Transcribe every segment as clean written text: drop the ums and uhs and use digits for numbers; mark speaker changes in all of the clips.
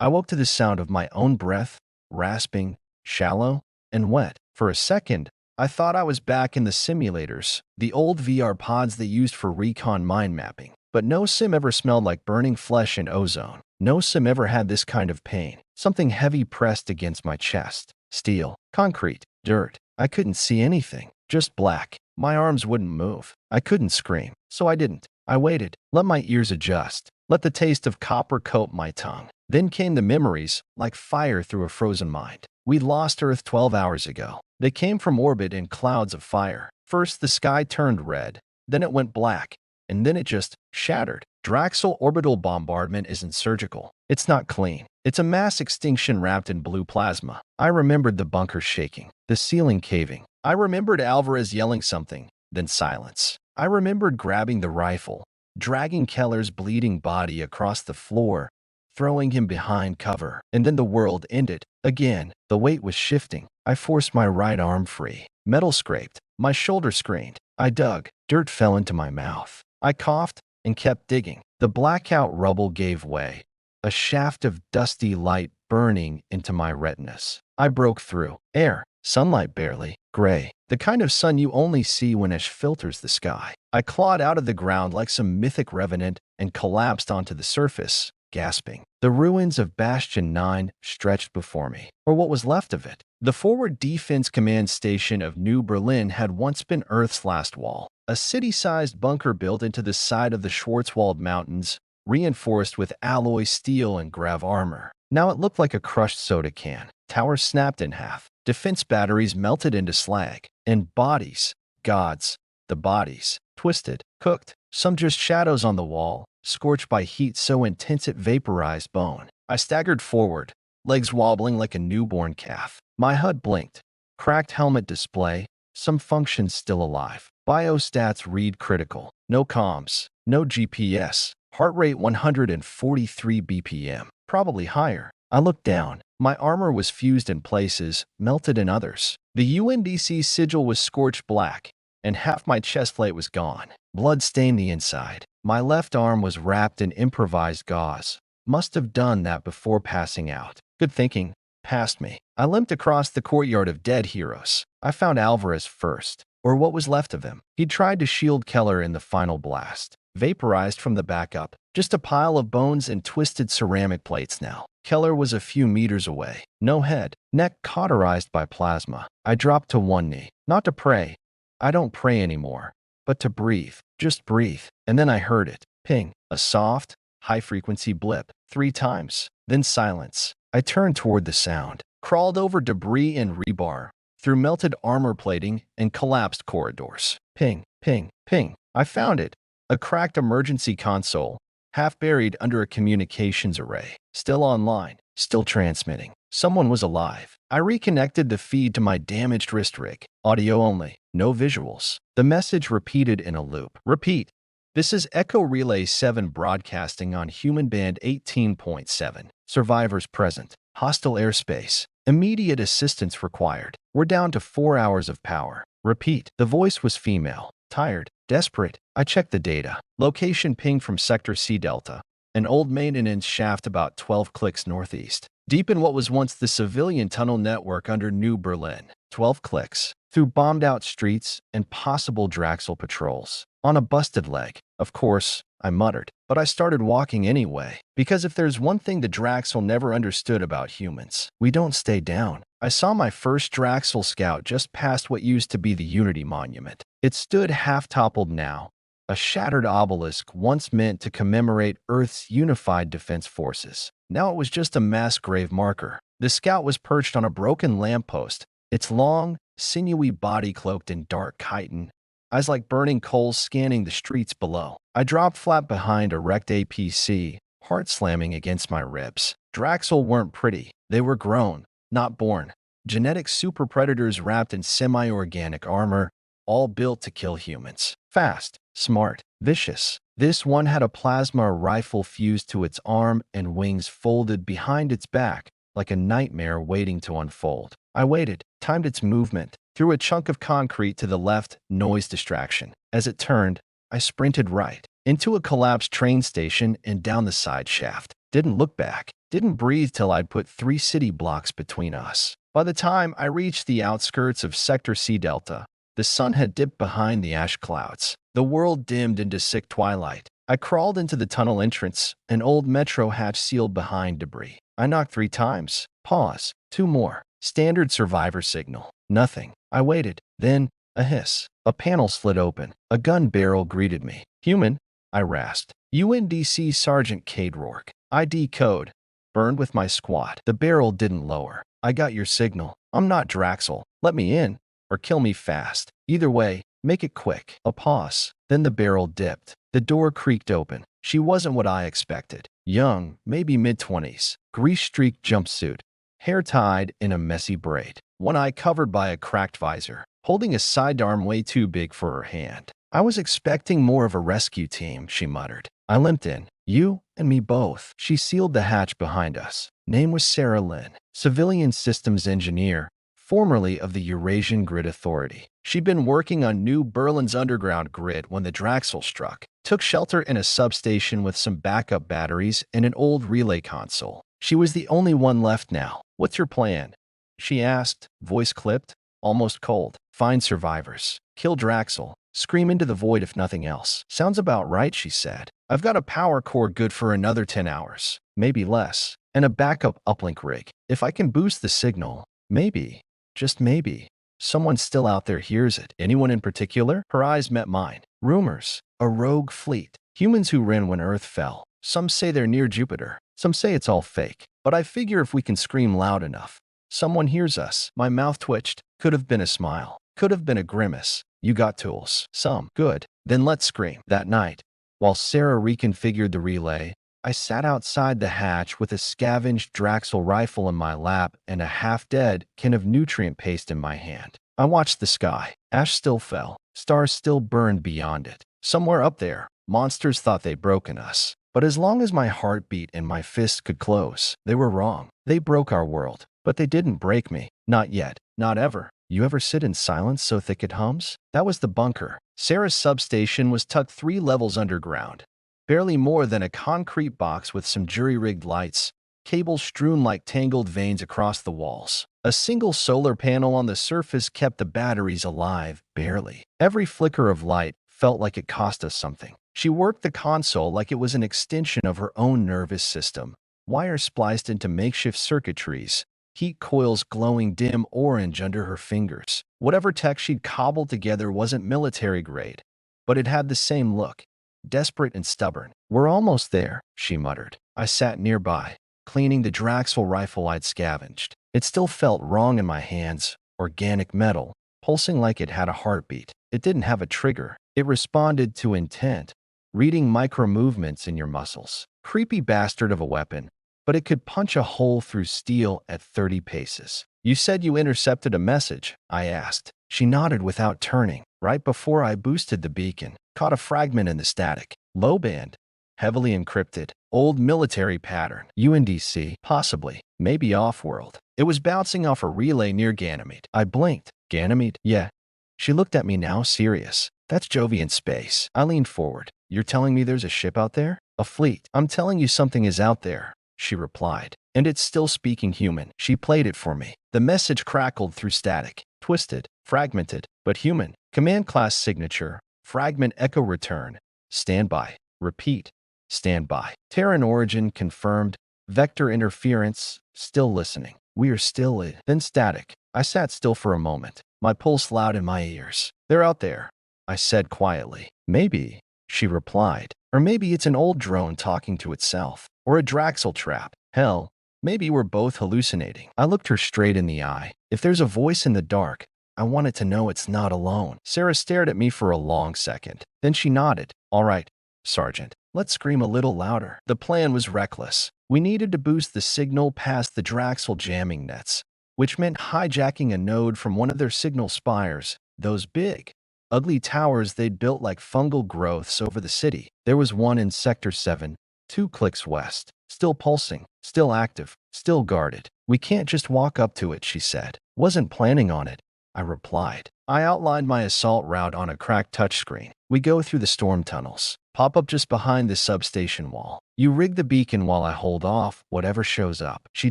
Speaker 1: I woke to the sound of my own breath, rasping, shallow, and wet. For a second, I thought I was back in the simulators, the old VR pods they used for recon mind mapping. But no sim ever smelled like burning flesh and ozone. No sim ever had this kind of pain. Something heavy pressed against my chest. Steel, concrete, dirt. I couldn't see anything. Just black. My arms wouldn't move. I couldn't scream. So I didn't. I waited. Let my ears adjust. Let the taste of copper coat my tongue. Then came the memories, like fire through a frozen mind. We lost Earth 12 hours ago. They came from orbit in clouds of fire. First, the sky turned red. Then it went black. And then it just shattered. Draxel orbital bombardment isn't surgical. It's not clean. It's a mass extinction wrapped in blue plasma. I remembered the bunker shaking, the ceiling caving. I remembered Alvarez yelling something, then silence. I remembered grabbing the rifle, dragging Keller's bleeding body across the floor, throwing him behind cover. And then the world ended. Again, the weight was shifting. I forced my right arm free. Metal scraped. My shoulder screened. I dug. Dirt fell into my mouth. I coughed and kept digging. The blackout rubble gave way, a shaft of dusty light burning into my retinas. I broke through. Air, sunlight barely, gray, the kind of sun you only see when ash filters the sky. I clawed out of the ground like some mythic revenant and collapsed onto the surface, gasping. The ruins of Bastion 9 stretched before me, or what was left of it. The Forward Defense Command Station of New Berlin had once been Earth's last wall, a city-sized bunker built into the side of the Schwarzwald Mountains, reinforced with alloy steel and grav armor. Now it looked like a crushed soda can. Towers snapped in half, defense batteries melted into slag, and bodies, gods, the bodies, twisted, cooked, some just shadows on the wall, scorched by heat so intense it vaporized bone. I staggered forward, legs wobbling like a newborn calf. My HUD blinked. Cracked helmet display, some functions still alive. Biostats read critical. No comms, no GPS. Heart rate 143 BPM, probably higher. I looked down. My armor was fused in places, melted in others. The UNDC sigil was scorched black, and half my chest plate was gone. Blood stained the inside. My left arm was wrapped in improvised gauze. Must have done that before passing out. Good thinking. Past me. I limped across the courtyard of dead heroes. I found Alvarez first, or what was left of him. He tried to shield Keller in the final blast. Vaporized from the backup. Just a pile of bones and twisted ceramic plates now. Keller was a few meters away. No head. Neck cauterized by plasma. I dropped to one knee. Not to pray. I don't pray anymore. But to breathe. Just breathe. And then I heard it. Ping. A soft, high-frequency blip. 3 times. Then silence. I turned toward the sound. Crawled over debris and rebar. Through melted armor plating and collapsed corridors. Ping. Ping. Ping. I found it. A cracked emergency console, half buried under a communications array. Still online, still transmitting. Someone was alive. I reconnected the feed to my damaged wrist rig. Audio only, no visuals. The message repeated in a loop. Repeat. This is Echo Relay 7 broadcasting on Human Band 18.7. Survivors present. Hostile airspace. Immediate assistance required. We're down to 4 hours of power. Repeat. The voice was female. Tired. Desperate. I checked the data. Location pinged from Sector C Delta, an old maintenance shaft about 12 clicks northeast. Deep in what was once the civilian tunnel network under New Berlin. 12 clicks. Through bombed-out streets and possible Draxel patrols. On a busted leg. Of course, I muttered. But I started walking anyway. Because if there's one thing the Draxel never understood about humans, we don't stay down. I saw my first Draxel scout just past what used to be the Unity Monument. It stood half-toppled now, a shattered obelisk once meant to commemorate Earth's unified defense forces. Now it was just a mass grave marker. The scout was perched on a broken lamppost, its long, sinewy body cloaked in dark chitin, eyes like burning coals scanning the streets below. I dropped flat behind a wrecked APC, heart slamming against my ribs. Draxel weren't pretty. They were grown, not born. Genetic super predators wrapped in semi-organic armor, all built to kill humans. Fast, smart, vicious. This one had a plasma rifle fused to its arm and wings folded behind its back, like a nightmare waiting to unfold. I waited, timed its movement, threw a chunk of concrete to the left, noise distraction. As it turned, I sprinted right, into a collapsed train station and down the side shaft. Didn't look back. Didn't breathe till I'd put 3 city blocks between us. By the time I reached the outskirts of Sector C Delta, the sun had dipped behind the ash clouds. The world dimmed into sick twilight. I crawled into the tunnel entrance, an old metro hatch sealed behind debris. I knocked 3 times. Pause. 2 more. Standard survivor signal. Nothing. I waited. Then, a hiss. A panel slid open. A gun barrel greeted me. Human, I rasped. UNDC Sergeant Cade Rourke. ID code. Burned with my squad. The barrel didn't lower. I got your signal. I'm not Draxel. Let me in, or kill me fast. Either way, make it quick. A pause. Then the barrel dipped. The door creaked open. She wasn't what I expected. Young, maybe mid-20s. Grease-streaked jumpsuit. Hair tied in a messy braid. One eye covered by a cracked visor. Holding a sidearm way too big for her hand. I was expecting more of a rescue team, she muttered. I limped in. You and me both. She sealed the hatch behind us. Name was Sarah Lynn, civilian systems engineer, formerly of the Eurasian Grid Authority. She'd been working on New Berlin's underground grid when the Draxel struck. Took shelter in a substation with some backup batteries and an old relay console. She was the only one left now. What's your plan? She asked, voice clipped, almost cold. Find survivors. Kill Draxel. Scream into the void if nothing else. Sounds about right, she said. I've got a power core good for another 10 hours. Maybe less. And a backup uplink rig. If I can boost the signal, maybe, just maybe, someone still out there hears it. Anyone in particular? Her eyes met mine. Rumors. A rogue fleet. Humans who ran when Earth fell. Some say they're near Jupiter. Some say it's all fake. But I figure if we can scream loud enough, someone hears us. My mouth twitched. Could have been a smile. Could have been a grimace. You got tools. Some. Good. Then let's scream. That night, while Sarah reconfigured the relay, I sat outside the hatch with a scavenged Draxel rifle in my lap and a half-dead can of nutrient paste in my hand. I watched the sky. Ash still fell. Stars still burned beyond it. Somewhere up there, monsters thought they'd broken us. But as long as my heart beat and my fists could close, they were wrong. They broke our world. But they didn't break me. Not yet. Not ever. You ever sit in silence so thick it hums? That was the bunker. Sarah's substation was tucked 3 levels underground. Barely more than a concrete box with some jury-rigged lights, cables strewn like tangled veins across the walls. A single solar panel on the surface kept the batteries alive, barely. Every flicker of light felt like it cost us something. She worked the console like it was an extension of her own nervous system. Wires spliced into makeshift circuitries. Heat coils glowing dim orange under her fingers. Whatever tech she'd cobbled together wasn't military grade, but it had the same look, desperate and stubborn. We're almost there, she muttered. I sat nearby, cleaning the Draxel rifle I'd scavenged. It still felt wrong in my hands, organic metal, pulsing like it had a heartbeat. It didn't have a trigger. It responded to intent, reading micro-movements in your muscles. Creepy bastard of a weapon. But it could punch a hole through steel at 30 paces. You said you intercepted a message, I asked. She nodded without turning. Right before I boosted the beacon, caught a fragment in the static. Low band. Heavily encrypted. Old military pattern. UNDC. Possibly. Maybe off-world. It was bouncing off a relay near Ganymede. I blinked. Ganymede? Yeah. She looked at me now, serious. That's Jovian space. I leaned forward. You're telling me there's a ship out there? A fleet. I'm telling you something is out there, she replied. And it's still speaking human. She played it for me. The message crackled through static. Twisted. Fragmented. But human. Command class signature. Fragment echo return. Standby. Repeat. Standby. Terran origin confirmed. Vector interference. Still listening. We are still in. Then static. I sat still for a moment. My pulse loud in my ears. They're out there, I said quietly. Maybe, she replied. Or maybe it's an old drone talking to itself. Or a Draxel trap. Hell, maybe we're both hallucinating. I looked her straight in the eye. If there's a voice in the dark, I want it to know it's not alone. Sarah stared at me for a long second. Then she nodded. All right, Sergeant. Let's scream a little louder. The plan was reckless. We needed to boost the signal past the Draxel jamming nets, which meant hijacking a node from one of their signal spires, those big, ugly towers they'd built like fungal growths over the city. There was one in Sector 7, 2 clicks west, still pulsing, still active, still guarded. We can't just walk up to it, she said. Wasn't planning on it, I replied. I outlined my assault route on a cracked touchscreen. We go through the storm tunnels. Pop up just behind the substation wall. You rig the beacon while I hold off whatever shows up. She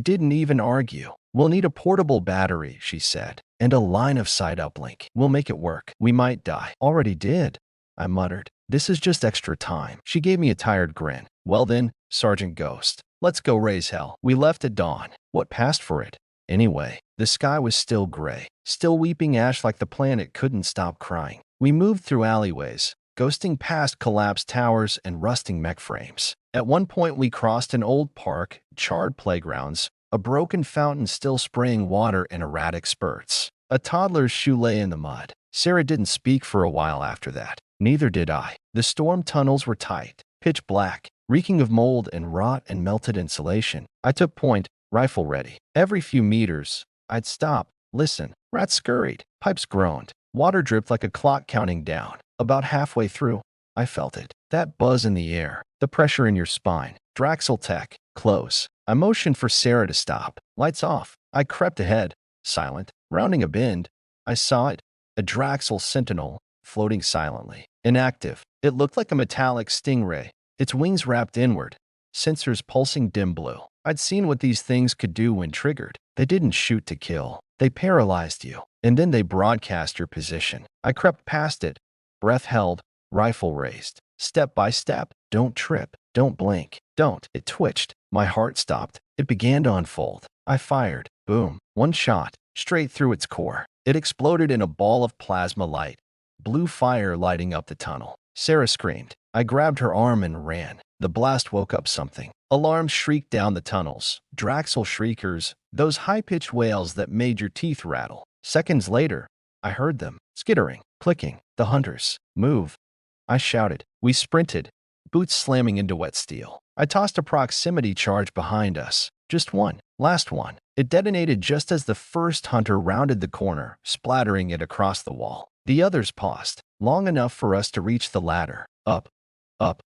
Speaker 1: didn't even argue. We'll need a portable battery, she said, and a line of sight uplink. We'll make it work. We might die. Already did, I muttered. This is just extra time. She gave me a tired grin. Well then, Sergeant Ghost, let's go raise hell. We left at dawn. What passed for it? Anyway, the sky was still gray, still weeping ash like the planet couldn't stop crying. We moved through alleyways, ghosting past collapsed towers and rusting mech frames. At one point we crossed an old park, charred playgrounds, a broken fountain still spraying water in erratic spurts. A toddler's shoe lay in the mud. Sarah didn't speak for a while after that. Neither did I. The storm tunnels were tight, pitch black, reeking of mold and rot and melted insulation. I took point, rifle ready. Every few meters, I'd stop, listen. Rats scurried, pipes groaned, water dripped like a clock counting down. About halfway through, I felt it. That buzz in the air, the pressure in your spine. Draxel Tech, close. I motioned for Sarah to stop. Lights off. I crept ahead, silent. Rounding a bend, I saw it. A Draxel Sentinel, floating silently. Inactive. It looked like a metallic stingray, its wings wrapped inward, sensors pulsing dim blue. I'd seen what these things could do when triggered. They didn't shoot to kill. They paralyzed you, and then they broadcast your position. I crept past it, breath held, rifle raised. Step by step. Don't trip. Don't blink. Don't. It twitched. My heart stopped. It began to unfold. I fired. Boom. One shot, straight through its core. It exploded in a ball of plasma light, blue fire lighting up the tunnel. Sarah screamed. I grabbed her arm and ran. The blast woke up something. Alarms shrieked down the tunnels. Draxel shriekers, those high-pitched wails that made your teeth rattle. Seconds later, I heard them, skittering, clicking. The hunters. Move. I shouted. We sprinted, boots slamming into wet steel. I tossed a proximity charge behind us. Just one. Last one. It detonated just as the first hunter rounded the corner, splattering it across the wall. The others paused, long enough for us to reach the ladder. Up, up,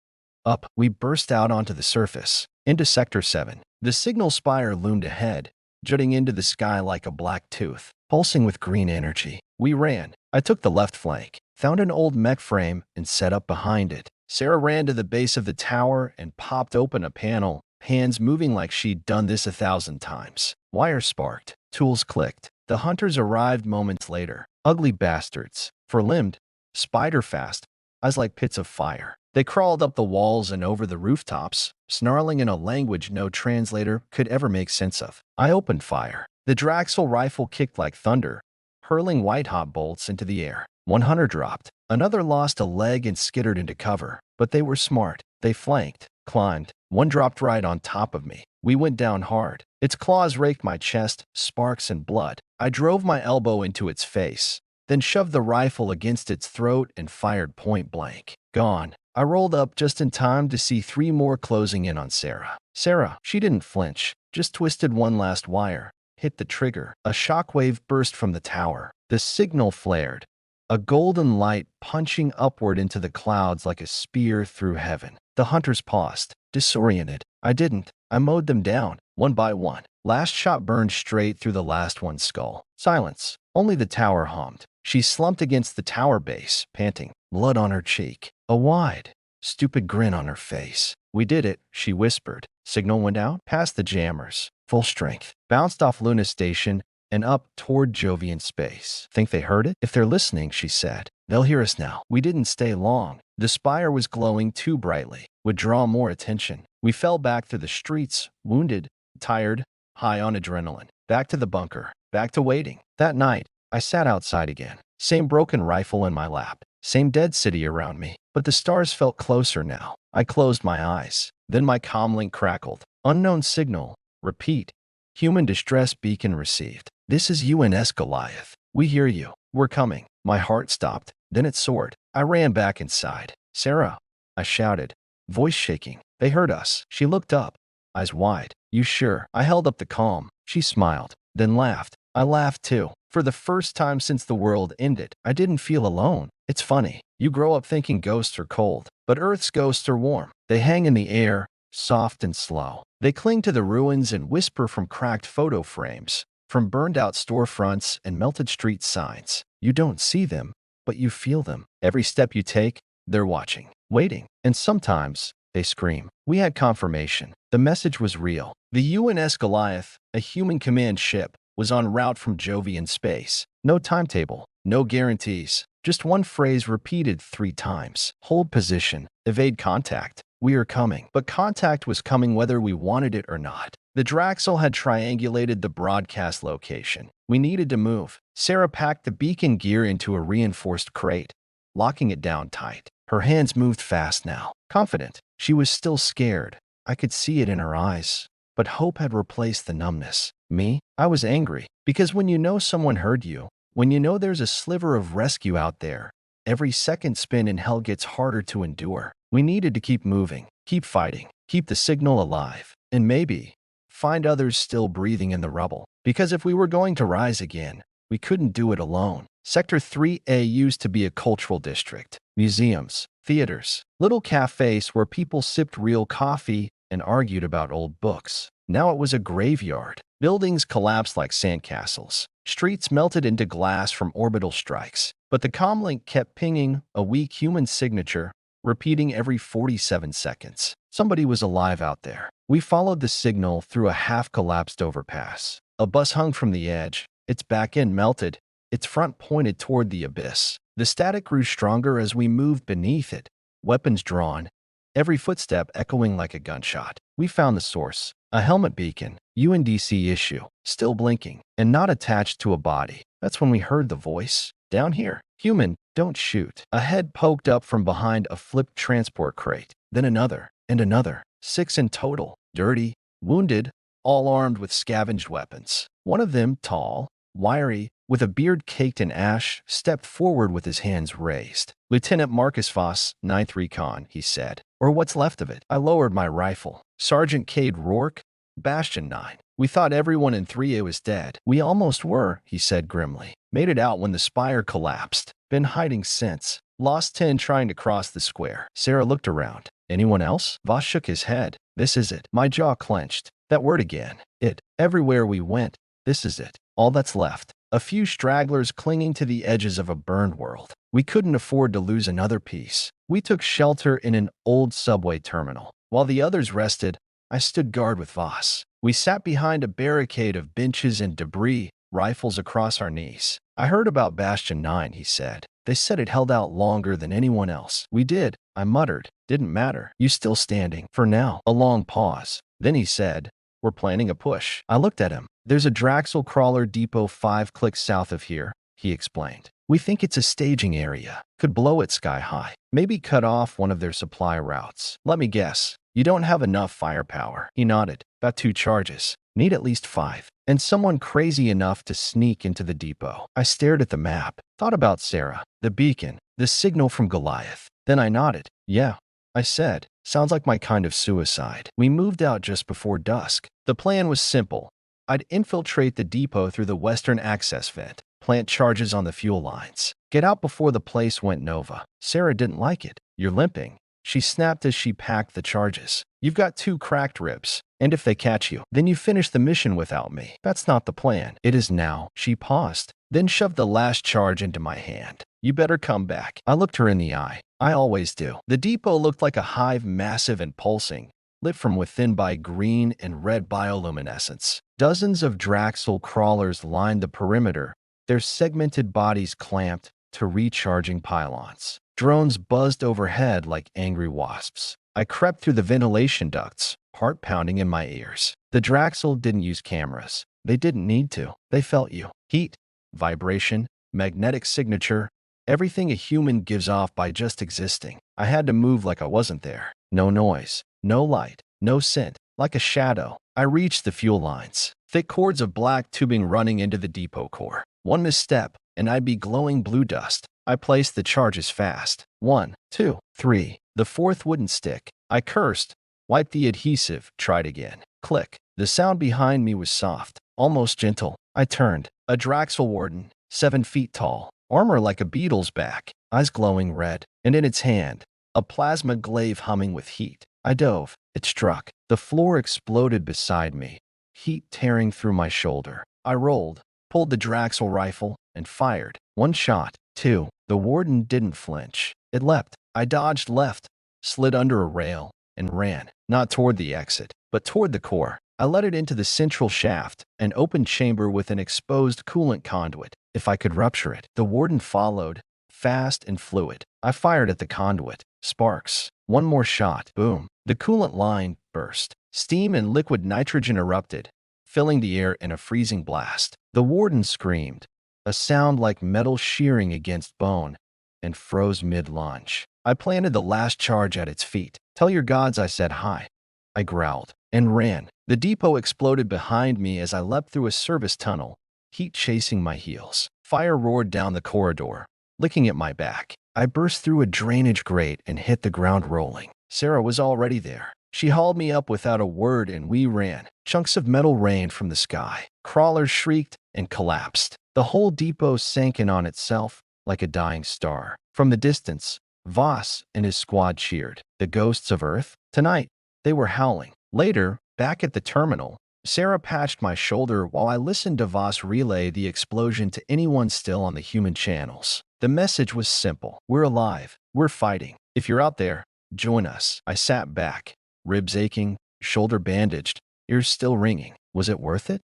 Speaker 1: up. We burst out onto the surface, into Sector 7. The signal spire loomed ahead, jutting into the sky like a black tooth, pulsing with green energy. We ran. I took the left flank, found an old mech frame, and set up behind it. Sarah ran to the base of the tower and popped open a panel, hands moving like she'd done this 1,000 times. Wires sparked. Tools clicked. The hunters arrived moments later. Ugly bastards, fur-limbed, spider-fast, eyes like pits of fire. They crawled up the walls and over the rooftops, snarling in a language no translator could ever make sense of. I opened fire. The Draxel rifle kicked like thunder, hurling white-hot bolts into the air. One hunter dropped. Another lost a leg and skittered into cover. But they were smart. They flanked, climbed. One dropped right on top of me. We went down hard. Its claws raked my chest, sparks and blood. I drove my elbow into its face, then shoved the rifle against its throat and fired point blank. Gone. I rolled up just in time to see 3 more closing in on Sarah. Sarah, she didn't flinch, just twisted one last wire, hit the trigger. A shockwave burst from the tower. The signal flared, a golden light punching upward into the clouds like a spear through heaven. The hunters paused, disoriented. I didn't. I mowed them down, one by one. Last shot burned straight through the last one's skull. Silence. Only the tower hummed. She slumped against the tower base, panting, blood on her cheek, a wide, stupid grin on her face. We did it, she whispered. Signal went out, past the jammers, full strength, bounced off Luna Station and up toward Jovian space. Think they heard it? If they're listening, she said, they'll hear us now. We didn't stay long. The spire was glowing too brightly, would draw more attention. We fell back through the streets, wounded, tired, high on adrenaline. Back to the bunker, back to waiting. That night, I sat outside again. Same broken rifle in my lap, same dead city around me, but the stars felt closer now. I closed my eyes. Then my comlink crackled. Unknown signal. Repeat. Human distress beacon received. This is UNS Goliath. We hear you. We're coming. My heart stopped. Then it soared. I ran back inside. Sarah, I shouted, voice shaking. They heard us. She looked up, eyes wide. You sure? I held up the calm. She smiled, then laughed. I laughed too. For the first time since the world ended, I didn't feel alone. It's funny. You grow up thinking ghosts are cold, but Earth's ghosts are warm. They hang in the air, soft and slow. They cling to the ruins and whisper from cracked photo frames. from burned-out storefronts and melted street signs. You don't see them, but you feel them. Every step you take, they're watching, waiting, and sometimes they scream. We had confirmation. The message was real. The UNS Goliath, a human command ship, was en route from Jovian space. No timetable, no guarantees, just one phrase repeated 3 times. Hold position, evade contact. We are coming. But contact was coming whether we wanted it or not. The Draxel had triangulated the broadcast location. We needed to move. Sarah packed the beacon gear into a reinforced crate, locking it down tight. Her hands moved fast now, confident. She was still scared. I could see it in her eyes. But hope had replaced the numbness. Me? I was angry. Because when you know someone heard you, when you know there's a sliver of rescue out there, every second spin in hell gets harder to endure. We needed to keep moving, keep fighting, keep the signal alive, and maybe find others still breathing in the rubble. Because if we were going to rise again, we couldn't do it alone. Sector 3A used to be a cultural district. Museums, theaters, little cafes where people sipped real coffee and argued about old books. Now it was a graveyard. Buildings collapsed like sandcastles. Streets melted into glass from orbital strikes. But the comlink kept pinging, a weak human signature, repeating every 47 seconds. Somebody was alive out there. We followed the signal through a half-collapsed overpass. A bus hung from the edge, its back end melted, its front pointed toward the abyss. The static grew stronger as we moved beneath it, weapons drawn, every footstep echoing like a gunshot. We found the source, a helmet beacon, UNDC issue, still blinking, and not attached to a body. That's when we heard the voice. Down here. Human, don't shoot. A head poked up from behind a flipped transport crate. Then another, and another. 6 in total. Dirty, wounded, all armed with scavenged weapons. One of them, tall, wiry, with a beard caked in ash, stepped forward with his hands raised. Lieutenant Marcus Voss, 9th Recon, he said. Or what's left of it. I lowered my rifle. Sergeant Cade Rourke, Bastion 9. We thought everyone in 3A was dead. We almost were, he said grimly. Made it out when the spire collapsed. Been hiding since. Lost 10 trying to cross the square. Sarah looked around. Anyone else? Voss shook his head. This is it. My jaw clenched. That word again. It. Everywhere we went. This is it. All that's left. A few stragglers clinging to the edges of a burned world. We couldn't afford to lose another piece. We took shelter in an old subway terminal. While the others rested, I stood guard with Voss. We sat behind a barricade of benches and debris, rifles across our knees. I heard about Bastion 9, he said. They said it held out longer than anyone else. We did, I muttered. Didn't matter. You still standing. For now. A long pause. Then he said, we're planning a push. I looked at him. There's a Draxel crawler depot 5 clicks south of here, he explained. We think it's a staging area. Could blow it sky high. Maybe cut off one of their supply routes. Let me guess. You don't have enough firepower. He nodded. About 2 charges. Need at least 5. And someone crazy enough to sneak into the depot. I stared at the map. Thought about Sarah. The beacon. The signal from Goliath. Then I nodded. Yeah, I said. Sounds like my kind of suicide. We moved out just before dusk. The plan was simple. I'd infiltrate the depot through the western access vent. Plant charges on the fuel lines. Get out before the place went nova. Sarah didn't like it. You're limping. She snapped as she packed the charges. You've got 2 cracked ribs. And if they catch you, then you finish the mission without me. That's not the plan. It is now. She paused, then shoved the last charge into my hand. You better come back. I looked her in the eye. I always do. The depot looked like a hive, massive and pulsing, lit from within by green and red bioluminescence. Dozens of Draxel crawlers lined the perimeter, their segmented bodies clamped to recharging pylons. Drones buzzed overhead like angry wasps. I crept through the ventilation ducts, heart pounding in my ears. The Draxel didn't use cameras. They didn't need to. They felt you. Heat, vibration, magnetic signature, everything a human gives off by just existing. I had to move like I wasn't there. No noise, no light, no scent. Like a shadow, I reached the fuel lines. Thick cords of black tubing running into the depot core. One misstep, and I'd be glowing blue dust. I placed the charges fast. 1, 2, 3. The 4th wouldn't stick. I cursed, wiped the adhesive, tried again. Click. The sound behind me was soft, almost gentle. I turned. A Draxel warden, 7 feet tall, armor like a beetle's back, eyes glowing red, and in its hand, a plasma glaive humming with heat. I dove. It struck. The floor exploded beside me, heat tearing through my shoulder. I rolled, pulled the Draxel rifle, and fired. One shot, two. The warden didn't flinch. It leapt. I dodged left, slid under a rail, and ran, not toward the exit, but toward the core. I let it into the central shaft, an open chamber with an exposed coolant conduit. If I could rupture it, the warden followed, fast and fluid. I fired at the conduit. Sparks. One more shot. Boom. The coolant line burst. Steam and liquid nitrogen erupted, filling the air in a freezing blast. The warden screamed, a sound like metal shearing against bone, and froze mid-launch. I planted the last charge at its feet. "Tell your gods I said hi," I growled, and ran. The depot exploded behind me as I leapt through a service tunnel, heat chasing my heels. Fire roared down the corridor, licking at my back. I burst through a drainage grate and hit the ground rolling. Sarah was already there. She hauled me up without a word and we ran. Chunks of metal rained from the sky. Crawlers shrieked and collapsed. The whole depot sank in on itself like a dying star. From the distance, Voss and his squad cheered. The ghosts of Earth? Tonight, they were howling. Later, back at the terminal, Sarah patched my shoulder while I listened to Voss relay the explosion to anyone still on the human channels. The message was simple. We're alive. We're fighting. If you're out there, join us. I sat back, ribs aching, shoulder bandaged, ears still ringing. Was it worth it?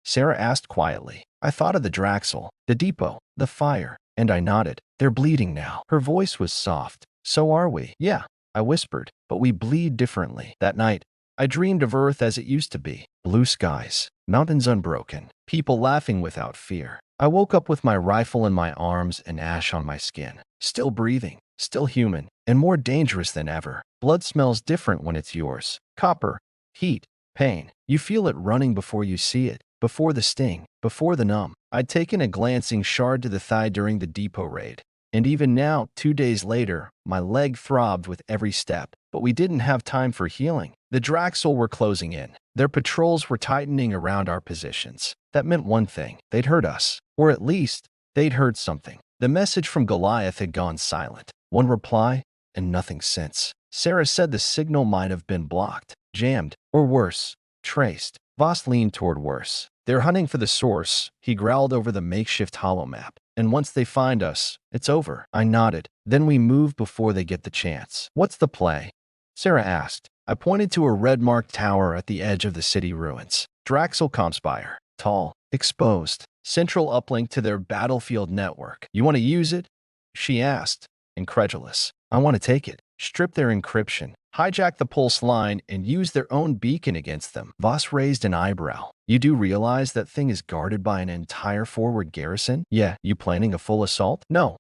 Speaker 1: Sarah asked quietly. I thought of the Draxel, the depot, the fire, and I nodded. They're bleeding now. Her voice was soft. So are we. Yeah, I whispered, but we bleed differently. That night, I dreamed of Earth as it used to be. Blue skies, mountains unbroken, people laughing without fear. I woke up with my rifle in my arms and ash on my skin. Still breathing, still human, and more dangerous than ever. Blood smells different when it's yours. Copper, heat, pain. You feel it running before you see it, before the sting, before the numb. I'd taken a glancing shard to the thigh during the depot raid, and even now, 2 days later, my leg throbbed with every step. But we didn't have time for healing. The Draxel were closing in. Their patrols were tightening around our positions. That meant one thing. They'd heard us. Or at least, they'd heard something. The message from Goliath had gone silent. One reply, and nothing since. Sarah said the signal might have been blocked, jammed, or worse, traced. Voss leaned toward worse. They're hunting for the source, he growled over the makeshift holomap. And once they find us, it's over. I nodded. Then we move before they get the chance. What's the play? Sarah asked. I pointed to a red-marked tower at the edge of the city ruins. Draxel Compspire. Tall, exposed, central uplink to their battlefield network. You want to use it? She asked, incredulous. I want to take it. Strip their encryption, hijack the pulse line, and use their own beacon against them. Voss raised an eyebrow. You do realize that thing is guarded by an entire forward garrison? Yeah, you planning a full assault? No,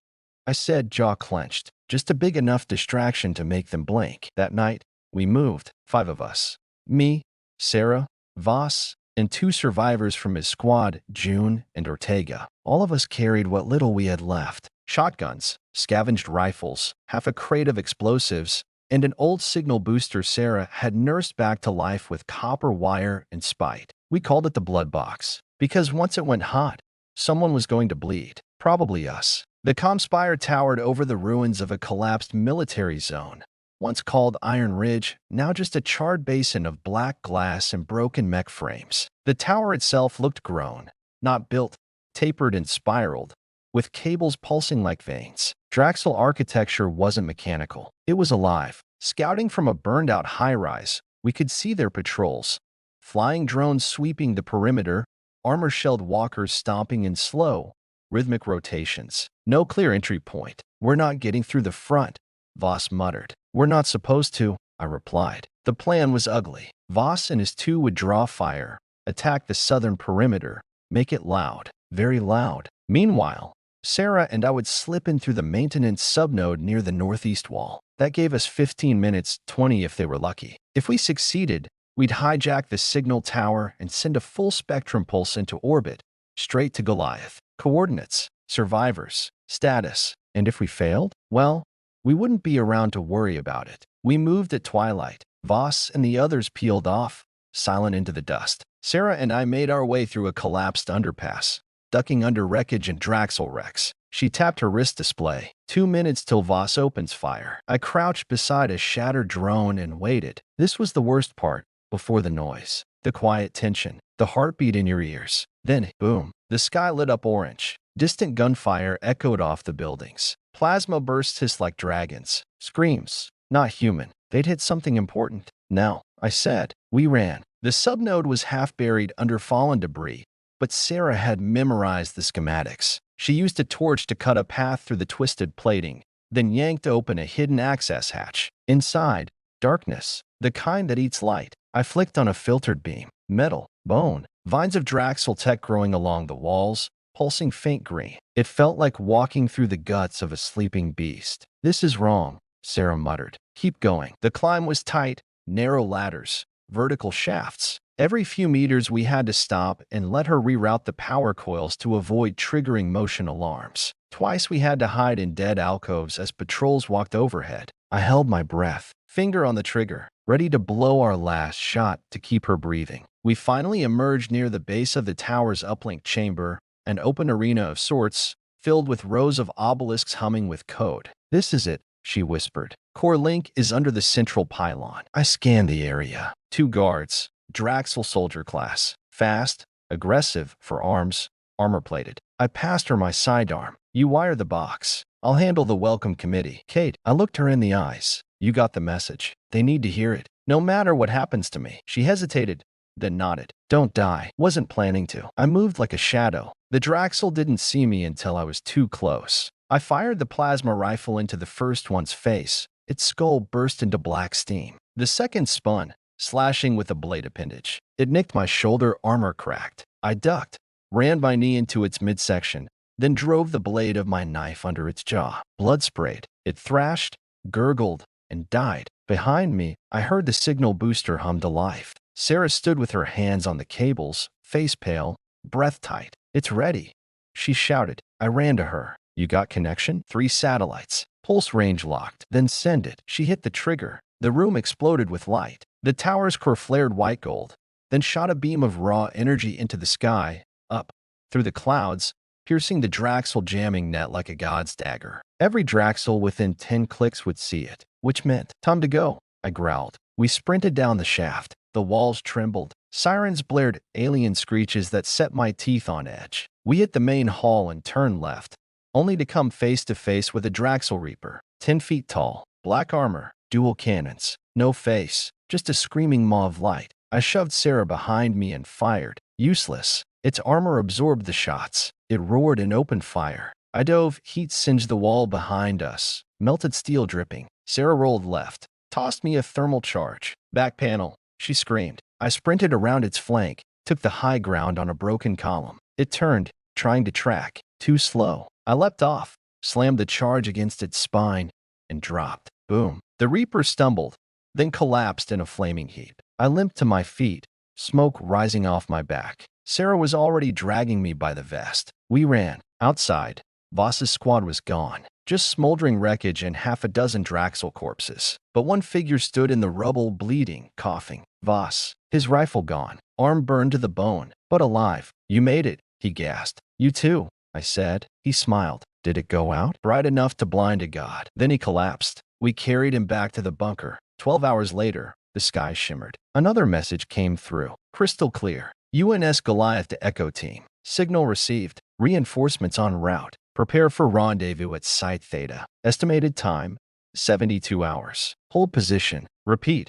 Speaker 1: I said, jaw clenched. Just a big enough distraction to make them blink. That night, we moved, 5 of us. Me, Sarah, Voss, and 2 survivors from his squad, June and Ortega. All of us carried what little we had left. Shotguns, scavenged rifles, half a crate of explosives, and an old signal booster Sarah had nursed back to life with copper wire and spite. We called it the blood box, because once it went hot, someone was going to bleed. Probably us. The Compspire towered over the ruins of a collapsed military zone, once called Iron Ridge, now just a charred basin of black glass and broken mech frames. The tower itself looked grown, not built, tapered and spiraled, with cables pulsing like veins. Draxel architecture wasn't mechanical. It was alive. Scouting from a burned-out high-rise, we could see their patrols. Flying drones sweeping the perimeter, armor-shelled walkers stomping in slow, rhythmic rotations. No clear entry point. We're not getting through the front, Voss muttered. We're not supposed to, I replied. The plan was ugly. Voss and his 2 would draw fire, attack the southern perimeter, make it loud, very loud. Meanwhile, Sarah and I would slip in through the maintenance subnode near the northeast wall. That gave us 15 minutes, 20 if they were lucky. If we succeeded, we'd hijack the signal tower and send a full spectrum pulse into orbit, straight to Goliath. Coordinates, survivors, status. And if we failed, well, we wouldn't be around to worry about it. We moved at twilight. Voss and the others peeled off, silent into the dust. Sarah and I made our way through a collapsed underpass, ducking under wreckage and Draxel wrecks. She tapped her wrist display. 2 minutes till Voss opens fire. I crouched beside a shattered drone and waited. This was the worst part, before the noise. the quiet tension, the heartbeat in your ears. Then, boom, the sky lit up orange. Distant gunfire echoed off the buildings. Plasma bursts hissed like dragons. Screams. Not human. They'd hit something important. No, I said. We ran. The subnode was half buried under fallen debris, but Sarah had memorized the schematics. She used a torch to cut a path through the twisted plating, then yanked open a hidden access hatch. Inside, darkness, the kind that eats light. I flicked on a filtered beam. Metal, bone, vines of Draxel tech growing along the walls, pulsing faint green. It felt like walking through the guts of a sleeping beast. This is wrong, Sarah muttered. Keep going. The climb was tight, narrow ladders, vertical shafts. Every few meters we had to stop and let her reroute the power coils to avoid triggering motion alarms. Twice we had to hide in dead alcoves as patrols walked overhead. I held my breath, finger on the trigger, ready to blow our last shot to keep her breathing. We finally emerged near the base of the tower's uplink chamber, an open arena of sorts, filled with rows of obelisks humming with code. This is it, she whispered. Core link is under the central pylon. I scanned the area. 2 guards. Draxel soldier class. Fast, aggressive, for arms, armor-plated. I passed her my sidearm. You wire the box. I'll handle the welcome committee. Kate, I looked her in the eyes. You got the message. They need to hear it. No matter what happens to me. She hesitated, then nodded. Don't die. Wasn't planning to. I moved like a shadow. The Draxel didn't see me until I was too close. I fired the plasma rifle into the first one's face. Its skull burst into black steam. The second spun, slashing with a blade appendage. It nicked my shoulder, armor cracked. I ducked, ran my knee into its midsection, then drove the blade of my knife under its jaw. Blood sprayed. It thrashed, gurgled, and died. Behind me, I heard the signal booster hum to life. Sarah stood with her hands on the cables, face pale, breath tight. It's ready, she shouted. I ran to her. You got connection? 3 satellites. Pulse range locked. Then send it. She hit the trigger. The room exploded with light. The tower's core flared white gold, then shot a beam of raw energy into the sky, up, through the clouds, piercing the Draxel jamming net like a god's dagger. Every Draxel within 10 clicks would see it, which meant, time to go, I growled. We sprinted down the shaft. The walls trembled. Sirens blared alien screeches that set my teeth on edge. We hit the main hall and turned left, only to come face to face with a Draxel Reaper, 10 feet tall, black armor, dual cannons, no face, just a screaming maw of light. I shoved Sarah behind me and fired. Useless. Its armor absorbed the shots. It roared and opened fire. I dove, heat singed the wall behind us, melted steel dripping. Sarah rolled left, tossed me a thermal charge. Back panel, she screamed. I sprinted around its flank, took the high ground on a broken column. It turned, trying to track. Too slow. I leapt off, slammed the charge against its spine, and dropped. Boom. The Reaper stumbled, then collapsed in a flaming heap. I limped to my feet, smoke rising off my back. Sarah was already dragging me by the vest. We ran. Outside, Voss's squad was gone. Just smoldering wreckage and half a dozen Draxel corpses. But one figure stood in the rubble, bleeding, coughing. Voss, his rifle gone, arm burned to the bone, but alive. You made it, he gasped. You too, I said. He smiled. Did it go out? Bright enough to blind a god. Then he collapsed. We carried him back to the bunker. 12 hours later, the sky shimmered. Another message came through. Crystal clear. UNS Goliath to Echo Team. Signal received. Reinforcements en route. Prepare for rendezvous at Site Theta. Estimated time, 72 hours. Hold position. Repeat.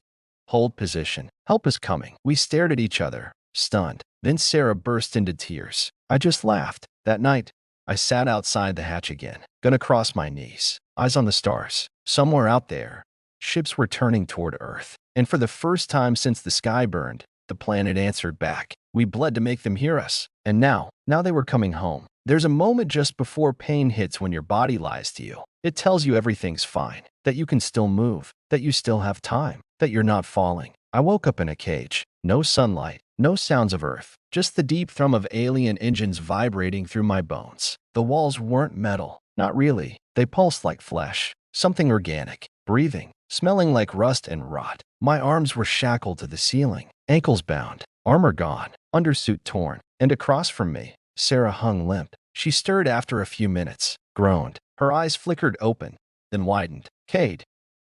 Speaker 1: Hold position. Help is coming. We stared at each other, stunned. Then Sarah burst into tears. I just laughed. That night, I sat outside the hatch again, gonna cross my knees, eyes on the stars. Somewhere out there, ships were turning toward Earth. And for the first time since the sky burned, the planet answered back. We bled to make them hear us. And now they were coming home. There's a moment just before pain hits when your body lies to you. It tells you everything's fine, that you can still move, that you still have time, that you're not falling. I woke up in a cage. No sunlight, no sounds of Earth, just the deep thrum of alien engines vibrating through my bones. The walls weren't metal. Not really. They pulsed like flesh. Something organic. Breathing. Smelling like rust and rot. My arms were shackled to the ceiling. Ankles bound. Armor gone. Undersuit torn. And across from me, Sarah hung limp. She stirred after a few minutes. Groaned. Her eyes flickered open, then widened. Cade.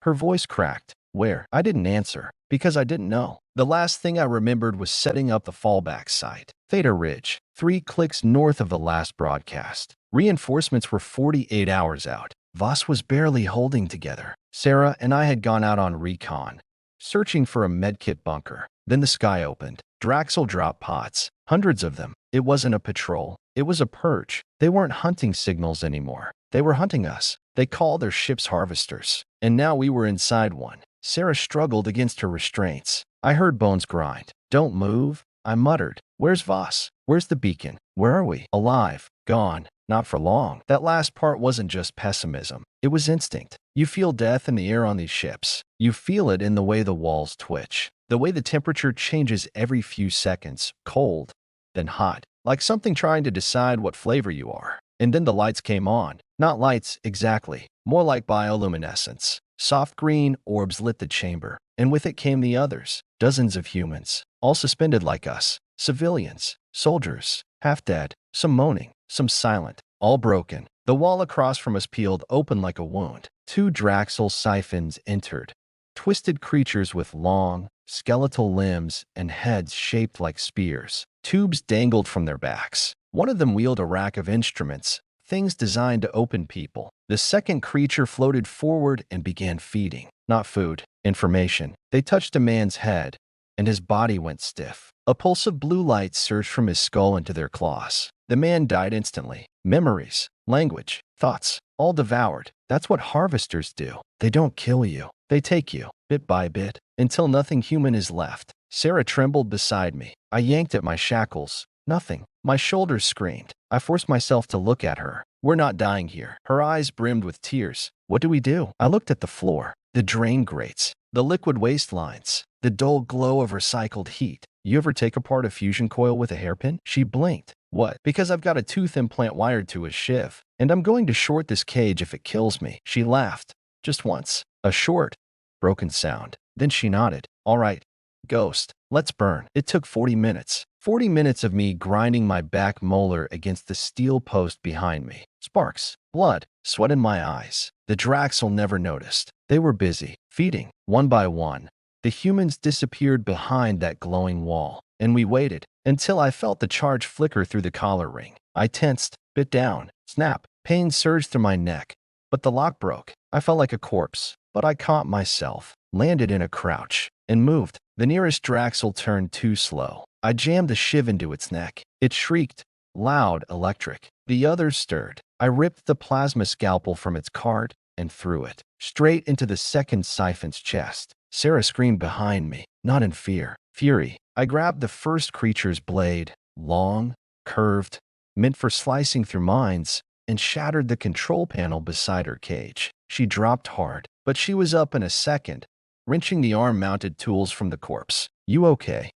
Speaker 1: Her voice cracked. Where? I didn't answer, because I didn't know. The last thing I remembered was setting up the fallback site. Theta Ridge, 3 clicks north of the last broadcast. Reinforcements were 48 hours out. Voss was barely holding together. Sarah and I had gone out on recon, searching for a medkit bunker. Then the sky opened. Draxel dropped pods, hundreds of them. It wasn't a patrol. It was a purge. They weren't hunting signals anymore. They were hunting us. They called their ships harvesters. And now we were inside one. Sarah struggled against her restraints. I heard bones grind. Don't move, I muttered. Where's Voss? Where's the beacon? Where are we? Alive. Gone. Not for long. That last part wasn't just pessimism. It was instinct. You feel death in the air on these ships. You feel it in the way the walls twitch. The way the temperature changes every few seconds. Cold, then hot. Like something trying to decide what flavor you are. And then the lights came on. Not lights, exactly. More like bioluminescence. Soft green orbs lit the chamber. And with it came the others. Dozens of humans. All suspended like us. Civilians. Soldiers. Half dead. Some moaning. Some silent. All broken. The wall across from us peeled open like a wound. 2 Draxel siphons entered. Twisted creatures with long, skeletal limbs and heads shaped like spears. Tubes dangled from their backs. One of them wheeled a rack of instruments, things designed to open people. The second creature floated forward and began feeding. Not food, information. They touched a man's head, and his body went stiff. A pulse of blue light surged from his skull into their claws. The man died instantly. Memories, language, thoughts, all devoured. That's what harvesters do. They don't kill you. They take you, bit by bit, until nothing human is left. Sarah trembled beside me. I yanked at my shackles. Nothing. My shoulders screamed. I forced myself to look at her. We're not dying here. Her eyes brimmed with tears. What do we do? I looked at the floor, the drain grates, the liquid waste lines, the dull glow of recycled heat. You ever take apart a fusion coil with a hairpin? She blinked. What? Because I've got a tooth implant wired to a shiv, and I'm going to short this cage if it kills me. She laughed. Just once. A short, broken sound. Then she nodded. All right. Ghost. Let's burn. It took 40 minutes. 40 minutes of me grinding my back molar against the steel post behind me. Sparks. Blood. Sweat in my eyes. The Draxel never noticed. They were busy. Feeding. One by one. The humans disappeared behind that glowing wall. And we waited until I felt the charge flicker through the collar ring. I tensed. Bit down. Snap. Pain surged through my neck. But the lock broke. I felt like a corpse. But I caught myself. Landed in a crouch. And moved. The nearest Draxel turned too slow. I jammed the shiv into its neck. It shrieked. Loud, electric. The others stirred. I ripped the plasma scalpel from its cart and threw it. Straight into the second siphon's chest. Sarah screamed behind me. Not in fear. Fury. I grabbed the first creature's blade. Long, curved, meant for slicing through minds, and shattered the control panel beside her cage. She dropped hard, but she was up in a second, wrenching the arm-mounted tools from the corpse. You okay?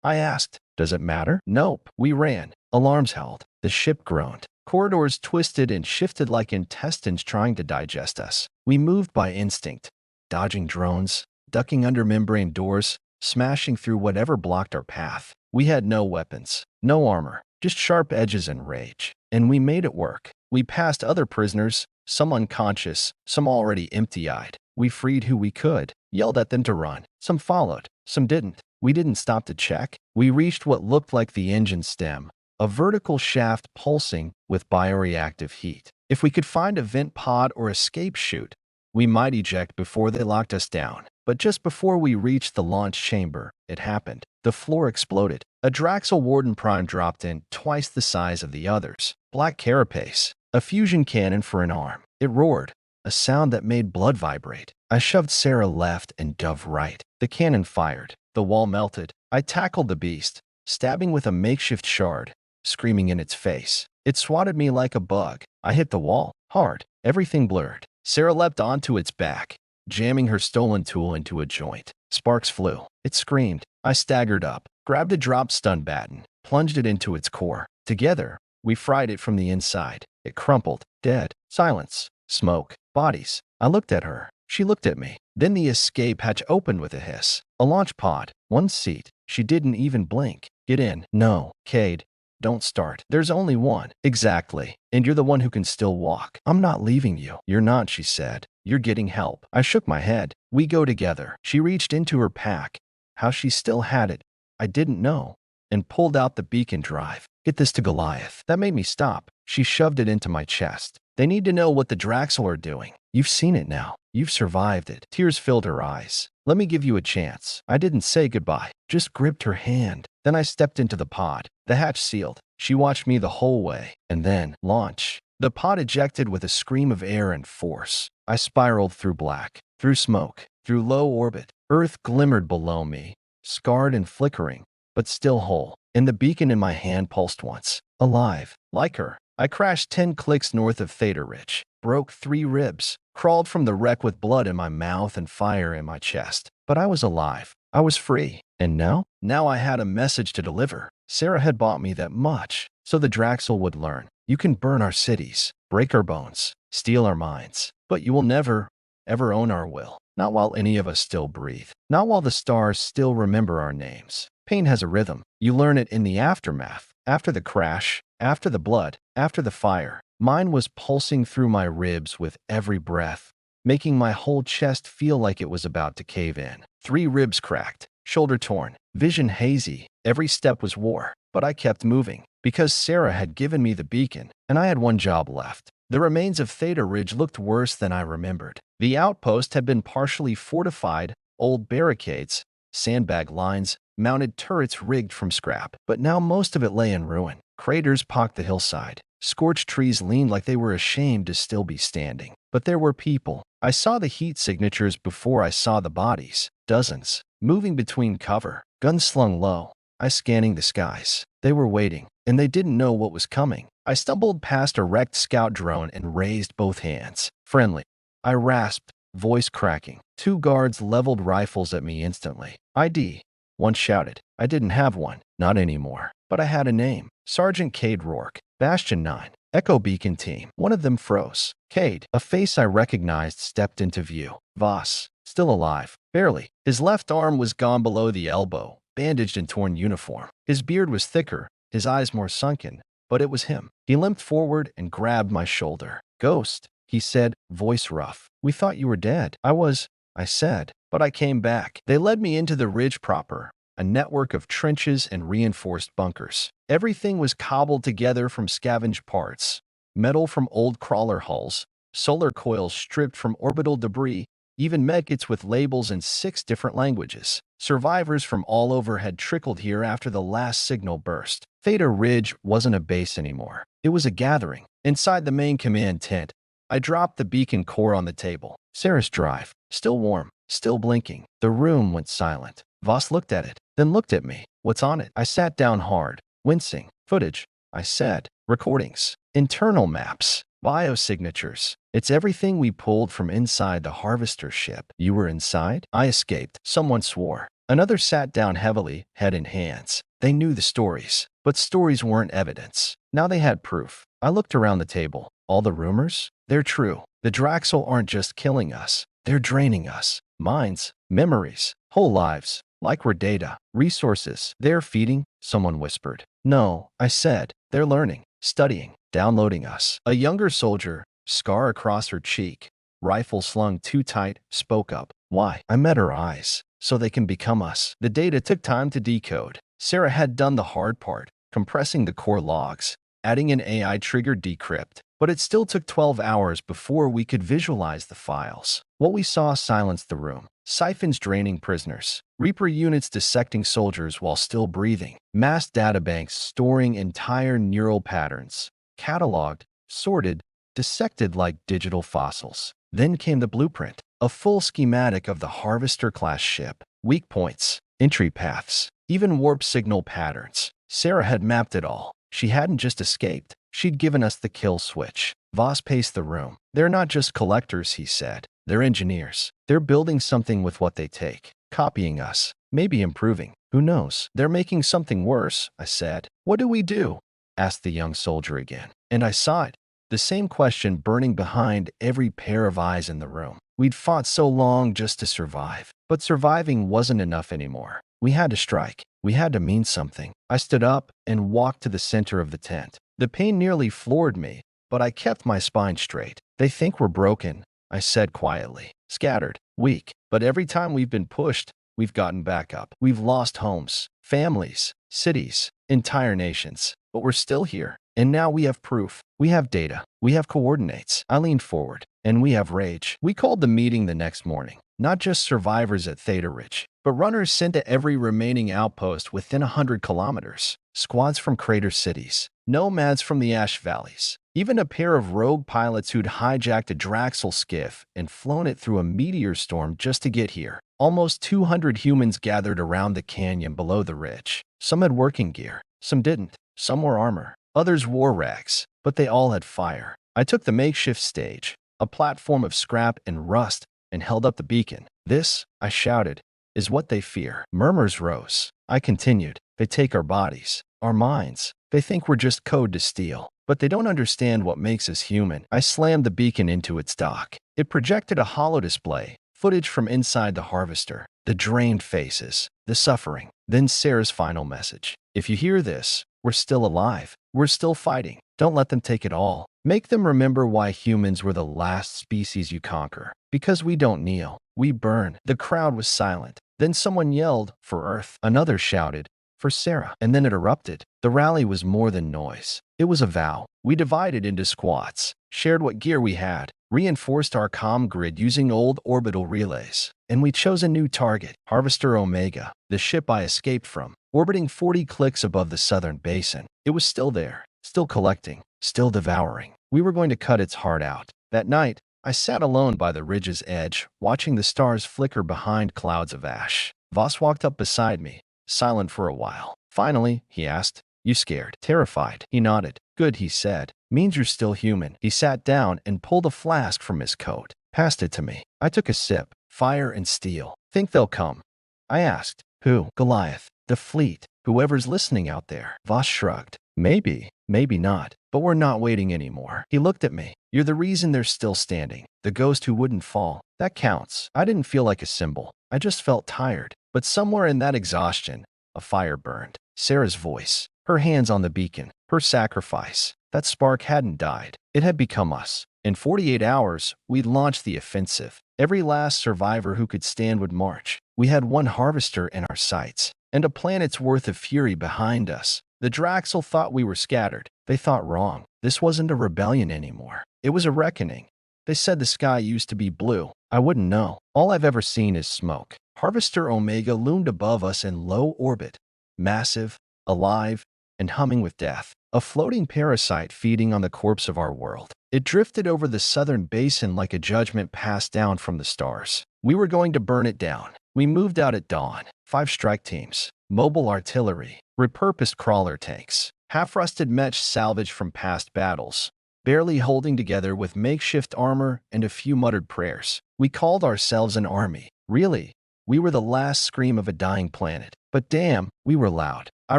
Speaker 1: I asked. Does it matter? Nope. We ran. Alarms held. The ship groaned. Corridors twisted and shifted like intestines trying to digest us. We moved by instinct, dodging drones, ducking under membrane doors, smashing through whatever blocked our path. We had no weapons, no armor, just sharp edges and rage. And we made it work. We passed other prisoners, some unconscious, some already empty-eyed. We freed who we could, yelled at them to run. Some followed, some didn't. We didn't stop to check. We reached what looked like the engine stem, a vertical shaft pulsing with bioreactive heat. If we could find a vent pod or escape chute, we might eject before they locked us down. But just before we reached the launch chamber, it happened. The floor exploded. A Draxel Warden Prime dropped in, twice the size of the others. Black carapace, a fusion cannon for an arm. It roared, a sound that made blood vibrate. I shoved Sarah left and Dove right. The cannon fired. The wall melted. I tackled the beast, stabbing with a makeshift shard, screaming in its face. It swatted me like a bug. I hit the wall, hard. Everything blurred. Sarah leapt onto its back, jamming her stolen tool into a joint. Sparks flew. It screamed. I staggered up, grabbed a drop stun baton, plunged it into its core. Together, we fried it from the inside. It crumpled, dead. Silence. Smoke. Bodies. I looked at her. She looked at me. Then the escape hatch opened with a hiss. A launch pod. 1 seat. She didn't even blink. Get in. No. Cade. Don't start. There's only one. Exactly. And you're the one who can still walk. I'm not leaving you. You're not, she said. You're getting help. I shook my head. We go together. She reached into her pack. How she still had it, I didn't know, and pulled out the beacon drive. Get this to Goliath. That made me stop. She shoved it into my chest. They need to know what the Draxel are doing. You've seen it now. You've survived it. Tears filled her eyes. Let me give you a chance. I didn't say goodbye, just gripped her hand. Then I stepped into the pod. The hatch sealed. She watched me the whole way. And then, launch. The pod ejected with a scream of air and force. I spiraled through black, through smoke, through low orbit. Earth glimmered below me, scarred and flickering, but still whole. And the beacon in my hand pulsed once. Alive. Like her. I crashed 10 clicks north of Theta Ridge, broke 3 ribs, crawled from the wreck with blood in my mouth and fire in my chest. But I was alive. I was free. And now? Now I had a message to deliver. Sarah had bought me that much, so the Draxel would learn. You can burn our cities, break our bones, steal our minds, but you will never, ever own our will. Not while any of us still breathe. Not while the stars still remember our names. Pain has a rhythm. You learn it in the aftermath, after the crash, after the blood, after the fire. Mine was pulsing through my ribs with every breath, making my whole chest feel like it was about to cave in. 3 ribs cracked, shoulder torn, vision hazy. Every step was war, but I kept moving because Sarah had given me the beacon, and I had one job left. The remains of Theta Ridge looked worse than I remembered. The outpost had been partially fortified, old barricades, sandbag lines, mounted turrets rigged from scrap, but now most of it lay in ruin. Craters pocked the hillside. Scorched trees leaned like they were ashamed to still be standing. But there were people. I saw the heat signatures before I saw the bodies. Dozens, moving between cover, guns slung low. I scanning the skies. They were waiting, and they didn't know what was coming. I stumbled past a wrecked scout drone and raised both hands. Friendly. I rasped, voice cracking. 2 guards leveled rifles at me instantly. ID. One shouted. I didn't have one. Not anymore. But I had a name. Sergeant Cade Rourke. Bastion 9. Echo Beacon Team. One of them froze. Cade, a face I recognized, stepped into view. Voss. Still alive. Barely. His left arm was gone below the elbow, bandaged and torn uniform. His beard was thicker, his eyes more sunken, but it was him. He limped forward and grabbed my shoulder. Ghost, he said, voice rough. We thought you were dead. I said, but I came back. They led me into the ridge proper, a network of trenches and reinforced bunkers. Everything was cobbled together from scavenged parts, metal from old crawler hulls, solar coils stripped from orbital debris, even medkits with labels in 6 different languages. Survivors from all over had trickled here after the last signal burst. Theta Ridge wasn't a base anymore. It was a gathering. Inside the main command tent, I dropped the beacon core on the table. Sarah's drive, still warm, still blinking. The room went silent. Voss looked at it, then looked at me. What's on it? I sat down hard, wincing. Footage, I said. Recordings. Internal maps. Biosignatures. It's everything we pulled from inside the harvester ship. You were inside? I escaped. Someone swore. Another sat down heavily, head in hands. They knew the stories, but stories weren't evidence. Now they had proof. I looked around the table. All the rumors? They're true. The Draxel aren't just killing us. They're draining us. Minds, memories, whole lives. Like we're data, resources. They're feeding, someone whispered. No, I said. They're learning, studying, downloading us. A younger soldier, scar across her cheek, rifle slung too tight, spoke up. Why? I met her eyes. So they can become us. The data took time to decode. Sarah had done the hard part, compressing the core logs, adding an AI-triggered decrypt. But it still took 12 hours before we could visualize the files. What we saw silenced the room. Siphons draining prisoners, Reaper units dissecting soldiers while still breathing, mass databanks storing entire neural patterns, cataloged, sorted, dissected like digital fossils. Then came the blueprint, a full schematic of the Harvester-class ship, weak points, entry paths, even warp signal patterns. Sarah had mapped it all. She hadn't just escaped. She'd given us the kill switch. Voss paced the room. They're not just collectors, he said. They're engineers. They're building something with what they take. Copying us. Maybe improving. Who knows? They're making something worse, I said. What do we do? Asked the young soldier again. And I saw it. The same question burning behind every pair of eyes in the room. We'd fought so long just to survive. But surviving wasn't enough anymore. We had to strike. We had to mean something. I stood up and walked to the center of the tent. The pain nearly floored me, but I kept my spine straight. They think we're broken, I said quietly. Scattered, weak, but every time we've been pushed, we've gotten back up. We've lost homes, families, cities, entire nations, but we're still here. And now we have proof. We have data. We have coordinates. I leaned forward. And we have rage. We called the meeting the next morning. Not just survivors at Theta Ridge, but runners sent to every remaining outpost within 100 kilometers. Squads from crater cities. Nomads from the ash valleys. Even a pair of rogue pilots who'd hijacked a Draxel skiff and flown it through a meteor storm just to get here. Almost 200 humans gathered around the canyon below the ridge. Some had working gear. Some didn't. Some wore armor. Others wore rags. But they all had fire. I took the makeshift stage, a platform of scrap and rust, and held up the beacon. This, I shouted, is what they fear. Murmurs rose. I continued. They take our bodies, our minds. They think we're just code to steal. But they don't understand what makes us human. I slammed the beacon into its dock. It projected a holo display, footage from inside the harvester, the drained faces, the suffering. Then Sarah's final message. If you hear this, we're still alive. We're still fighting. Don't let them take it all. Make them remember why humans were the last species you conquer. Because we don't kneel. We burn. The crowd was silent. Then someone yelled, for Earth. Another shouted, for Sarah. And then it erupted. The rally was more than noise. It was a vow. We divided into squads, shared what gear we had, reinforced our comm grid using old orbital relays. And we chose a new target, Harvester Omega, the ship I escaped from, orbiting 40 clicks above the southern basin. It was still there, still collecting, still devouring. We were going to cut its heart out. That night, I sat alone by the ridge's edge, watching the stars flicker behind clouds of ash. Voss walked up beside me, silent for a while. Finally, he asked, "You scared?" "Terrified." He nodded. "Good," he said. "Means you're still human." He sat down and pulled a flask from his coat. Passed it to me. I took a sip. Fire and steel. "Think they'll come?" I asked. "Who?" "Goliath. The fleet. Whoever's listening out there." Voss shrugged. "Maybe. Maybe not. But we're not waiting anymore." He looked at me. "You're the reason they're still standing. The ghost who wouldn't fall. That counts." I didn't feel like a symbol. I just felt tired. But somewhere in that exhaustion, a fire burned. Sarah's voice. Her hands on the beacon. Her sacrifice. That spark hadn't died. It had become us. In 48 hours, we'd launched the offensive. Every last survivor who could stand would march. We had one harvester in our sights, and a planet's worth of fury behind us. The Draxel thought we were scattered. They thought wrong. This wasn't a rebellion anymore. It was a reckoning. They said the sky used to be blue. I wouldn't know. All I've ever seen is smoke. Harvester Omega loomed above us in low orbit, massive, alive, and humming with death. A floating parasite feeding on the corpse of our world. It drifted over the southern basin like a judgment passed down from the stars. We were going to burn it down. We moved out at dawn. 5 strike teams, mobile artillery, repurposed crawler tanks, half-rusted mech salvaged from past battles, barely holding together with makeshift armor and a few muttered prayers. We called ourselves an army. Really, we were the last scream of a dying planet. But damn, we were loud. I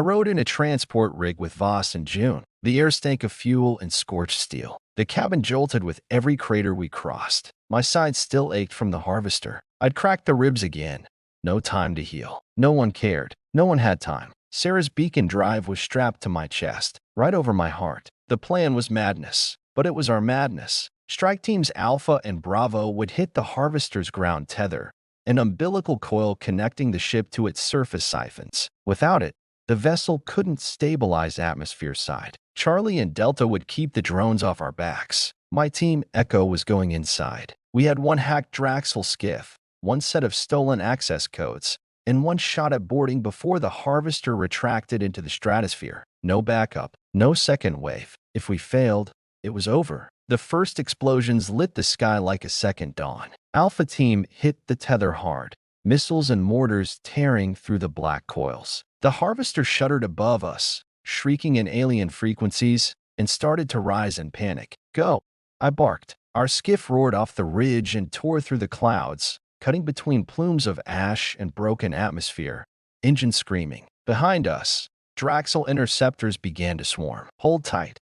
Speaker 1: rode in a transport rig with Voss and June. The air stank of fuel and scorched steel. The cabin jolted with every crater we crossed. My side still ached from the harvester. I'd cracked the ribs again. No time to heal. No one cared. No one had time. Sarah's beacon drive was strapped to my chest, right over my heart. The plan was madness, but it was our madness. Strike teams Alpha and Bravo would hit the harvester's ground tether, an umbilical coil connecting the ship to its surface siphons. Without it, the vessel couldn't stabilize atmosphere side. Charlie and Delta would keep the drones off our backs. My team, Echo, was going inside. We had one hacked Draxel skiff, one set of stolen access codes, and one shot at boarding before the harvester retracted into the stratosphere. No backup, no second wave. If we failed, it was over. The first explosions lit the sky like a second dawn. Alpha team hit the tether hard, missiles and mortars tearing through the black coils. The harvester shuddered above us, shrieking in alien frequencies, and started to rise in panic. "Go!" I barked. Our skiff roared off the ridge and tore through the clouds, cutting between plumes of ash and broken atmosphere, engine screaming. Behind us, Draxel interceptors began to swarm. "Hold tight,"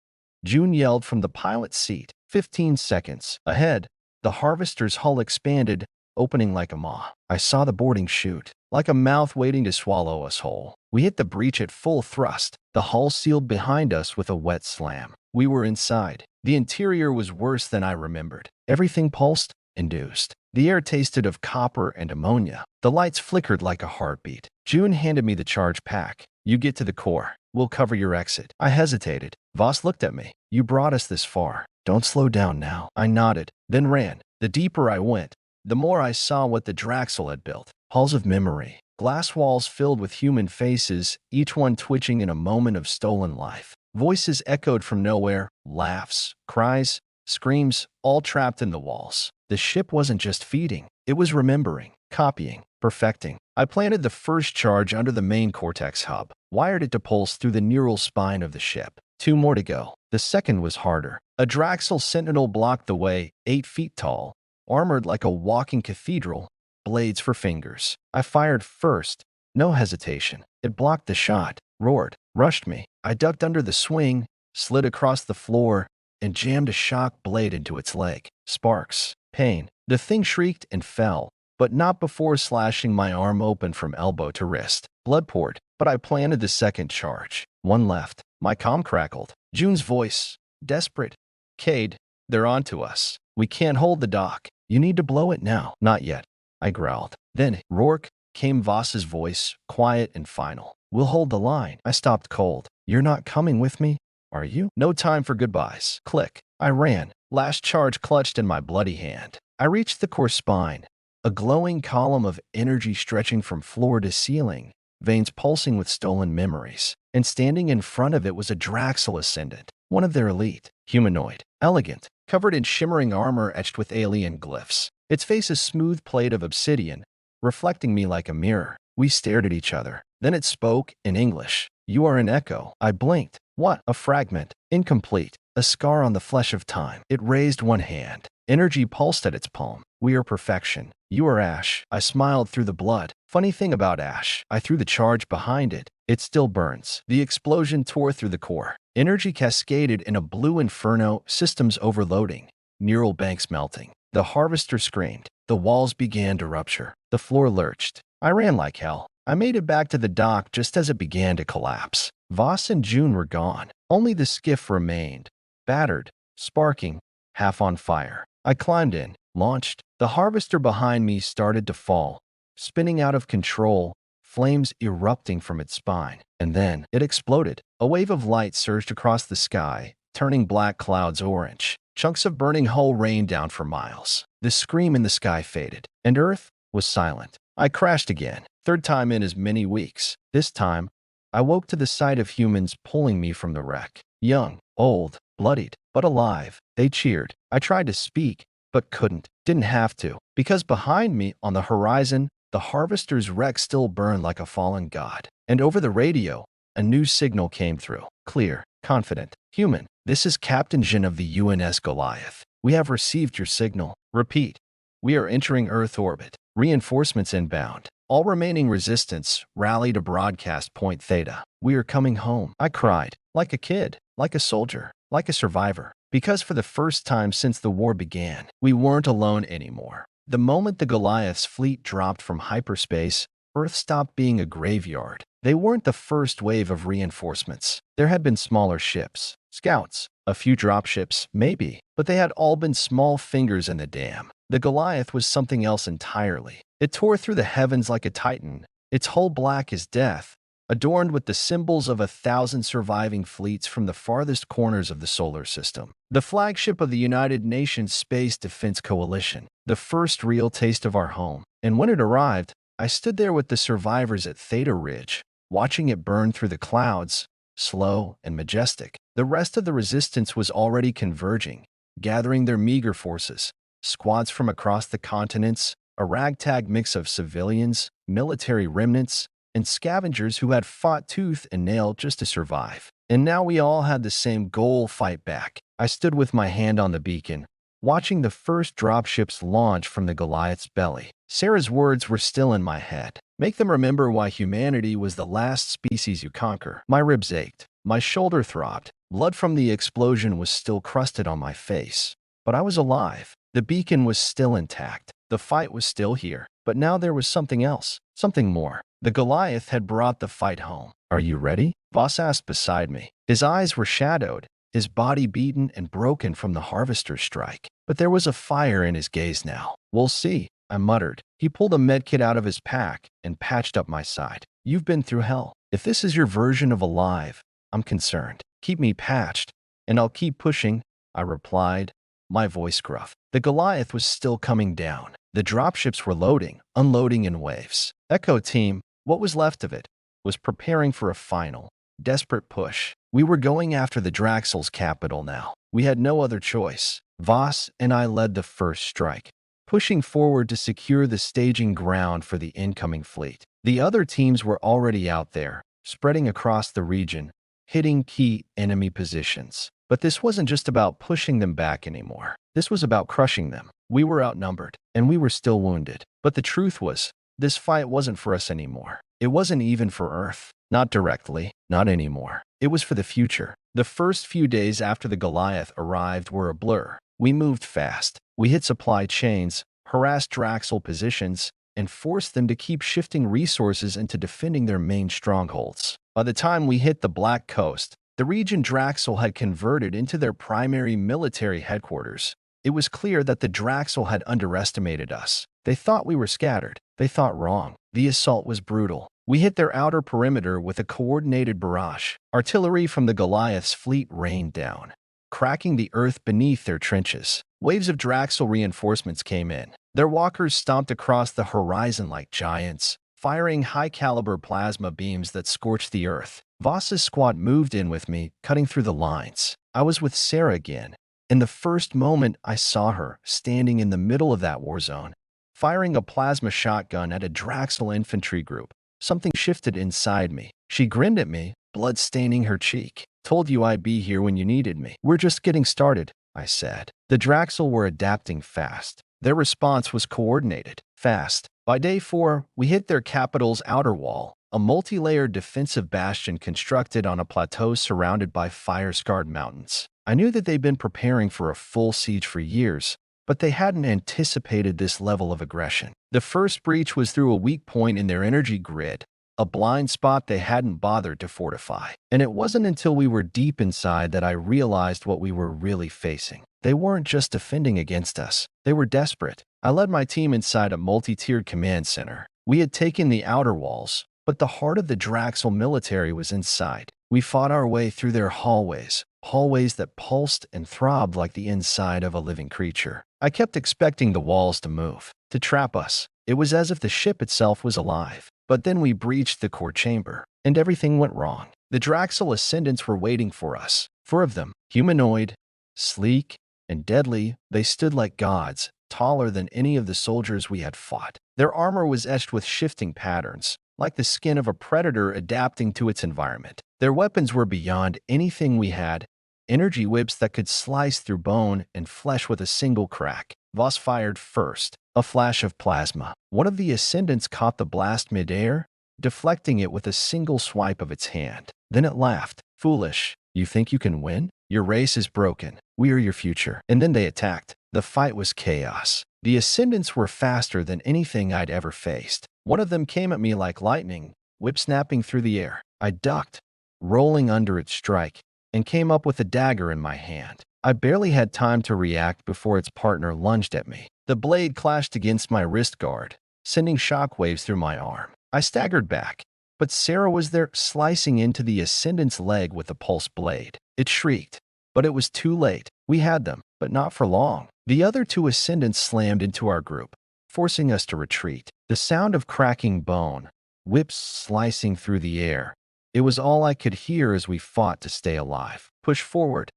Speaker 1: June yelled from the pilot's seat. 15 seconds. Ahead, the harvester's hull expanded, opening like a maw. I saw the boarding chute, like a mouth waiting to swallow us whole. We hit the breach at full thrust. The hull sealed behind us with a wet slam. We were inside. The interior was worse than I remembered. Everything pulsed, induced. The air tasted of copper and ammonia. The lights flickered like a heartbeat. June handed me the charge pack. You get to the core. We'll cover your exit. I hesitated. Voss looked at me. You brought us this far. Don't slow down now. I nodded, then ran. The deeper I went, the more I saw what the Draxel had built. Halls of memory. Glass walls filled with human faces, each one twitching in a moment of stolen life. Voices echoed from nowhere, laughs, cries, screams, all trapped in the walls. The ship wasn't just feeding, it was remembering, copying, perfecting. I planted the first charge under the main cortex hub, wired it to pulse through the neural spine of the ship. 2 more to go. The second was harder. A Draxel sentinel blocked the way, 8 feet tall, armored like a walking cathedral, blades for fingers. I fired first, no hesitation. It blocked the shot, roared, rushed me. I ducked under the swing, slid across the floor, and jammed a shock blade into its leg. Sparks. Pain. The thing shrieked and fell, but not before slashing my arm open from elbow to wrist. Blood poured, but I planted the second charge. 1 left. My comm crackled. June's voice. Desperate. Cade, they're onto us. We can't hold the dock. You need to blow it now. Not yet, I growled. Then, Rourke, came Voss's voice, quiet and final. We'll hold the line. I stopped cold. You're not coming with me, are you? No time for goodbyes. Click. I ran. Last charge clutched in my bloody hand. I reached the core spine, a glowing column of energy stretching from floor to ceiling, veins pulsing with stolen memories. And standing in front of it was a Draxel Ascendant, one of their elite, humanoid, elegant, covered in shimmering armor etched with alien glyphs. Its face a smooth plate of obsidian, reflecting me like a mirror. We stared at each other. Then it spoke in English. You are an echo. I blinked. What? A fragment. Incomplete. A scar on the flesh of time. It raised one hand. Energy pulsed at its palm. We are perfection. You are ash. I smiled through the blood. Funny thing about ash, I threw the charge behind it. It still burns. The explosion tore through the core. Energy cascaded in a blue inferno, systems overloading, neural banks melting. The harvester screamed. The walls began to rupture. The floor lurched. I ran like hell. I made it back to the dock just as it began to collapse. Voss and June were gone. Only the skiff remained, battered, sparking, half on fire. I climbed in, launched. The harvester behind me started to fall, spinning out of control, flames erupting from its spine. And then it exploded. A wave of light surged across the sky, turning black clouds orange. Chunks of burning hull rained down for miles. The scream in the sky faded, and Earth was silent. I crashed again, 3rd time in as many weeks. This time, I woke to the sight of humans pulling me from the wreck. Young, old, bloodied, but alive. They cheered. I tried to speak, but couldn't. Didn't have to, because behind me, on the horizon, the harvester's wreck still burned like a fallen god. And over the radio, a new signal came through. Clear, confident. Human, this is Captain Jin of the UNS Goliath. We have received your signal. Repeat. We are entering Earth orbit. Reinforcements inbound. All remaining resistance, rally to broadcast point Theta. We are coming home. I cried, like a kid, like a soldier, like a survivor. Because for the first time since the war began, we weren't alone anymore. The moment the Goliath's fleet dropped from hyperspace, Earth stopped being a graveyard. They weren't the first wave of reinforcements. There had been smaller ships, scouts, a few dropships, maybe, but they had all been small fingers in the dam. The Goliath was something else entirely. It tore through the heavens like a titan, its hull black as death, adorned with the symbols of 1,000 surviving fleets from the farthest corners of the solar system. The flagship of the United Nations Space Defense Coalition, the first real taste of our home. And when it arrived, I stood there with the survivors at Theta Ridge, watching it burn through the clouds, slow and majestic. The rest of the resistance was already converging, gathering their meager forces, squads from across the continents, a ragtag mix of civilians, military remnants, and scavengers who had fought tooth and nail just to survive. And now we all had the same goal: fight back. I stood with my hand on the beacon, watching the first dropships launch from the Goliath's belly. Sarah's words were still in my head. Make them remember why humanity was the last species you conquer. My ribs ached. My shoulder throbbed. Blood from the explosion was still crusted on my face. But I was alive. The beacon was still intact. The fight was still here. But now there was something else. Something more. The Goliath had brought the fight home. Are you ready? Voss asked beside me. His eyes were shadowed, his body beaten and broken from the harvester's strike. but there was a fire in his gaze now. "We'll see," I muttered. He pulled a medkit out of his pack and patched up my side. "You've been through hell. If this is your version of alive, I'm concerned. Keep me patched, and I'll keep pushing," I replied, my voice gruff. The Goliath was still coming down. The dropships were loading, unloading in waves. Echo Team, what was left of it, was preparing for a final, desperate push. We were going after the Draxel's capital now. We had no other choice. Voss and I led the first strike, pushing forward to secure the staging ground for the incoming fleet. The other teams were already out there, spreading across the region, hitting key enemy positions. But this wasn't just about pushing them back anymore. This was about crushing them. We were outnumbered, and we were still wounded. But the truth was, this fight wasn't for us anymore. It wasn't even for Earth. Not directly, not anymore. It was for the future. The first few days after the Goliath arrived were a blur. We moved fast. We hit supply chains, harassed Draxel positions, and forced them to keep shifting resources into defending their main strongholds. By the time we hit the Black Coast, the region Draxel had converted into their primary military headquarters. It was clear that the Draxel had underestimated us. They thought we were scattered. They thought wrong. The assault was brutal. We hit their outer perimeter with a coordinated barrage. Artillery from the Goliath's fleet rained down, cracking the earth beneath their trenches. Waves of Draxel reinforcements came in. Their walkers stomped across the horizon like giants, firing high-caliber plasma beams that scorched the earth. Voss's squad moved in with me, cutting through the lines. I was with Sarah again. In the first moment I saw her, standing in the middle of that war zone, firing a plasma shotgun at a Draxel infantry group. Something shifted inside me. She grinned at me, blood staining her cheek. "Told you I'd be here when you needed me." "We're just getting started," I said. The Draxel were adapting fast. Their response was coordinated, fast. By day 4, we hit their capital's outer wall, a multi-layered defensive bastion constructed on a plateau surrounded by fire-scarred mountains. I knew that they'd been preparing for a full siege for years, but they hadn't anticipated this level of aggression. The first breach was through a weak point in their energy grid, a blind spot they hadn't bothered to fortify. And it wasn't until we were deep inside that I realized what we were really facing. They weren't just defending against us. They were desperate. I led my team inside a multi-tiered command center. We had taken the outer walls, but the heart of the Draxel military was inside. We fought our way through their hallways that pulsed and throbbed like the inside of a living creature. I kept expecting the walls to move, to trap us. It was as if the ship itself was alive. But then we breached the core chamber, and everything went wrong. The Draxel ascendants were waiting for us. 4 of them, humanoid, sleek, and deadly, they stood like gods, taller than any of the soldiers we had fought. Their armor was etched with shifting patterns, like the skin of a predator adapting to its environment. Their weapons were beyond anything we had, energy whips that could slice through bone and flesh with a single crack. Voss fired first, a flash of plasma. One of the ascendants caught the blast midair, deflecting it with a single swipe of its hand. Then it laughed. "Foolish. You think you can win? Your race is broken. We are your future." And then they attacked. The fight was chaos. The ascendants were faster than anything I'd ever faced. One of them came at me like lightning, whip snapping through the air. I ducked, rolling under its strike, and came up with a dagger in my hand. I barely had time to react before its partner lunged at me. The blade clashed against my wrist guard, sending shockwaves through my arm. I staggered back, but Sarah was there, slicing into the ascendant's leg with a pulse blade. It shrieked, but it was too late. We had them, but not for long. The other 2 ascendants slammed into our group, forcing us to retreat. The sound of cracking bone, whips slicing through the air. It was all I could hear as we fought to stay alive. "Push forward,"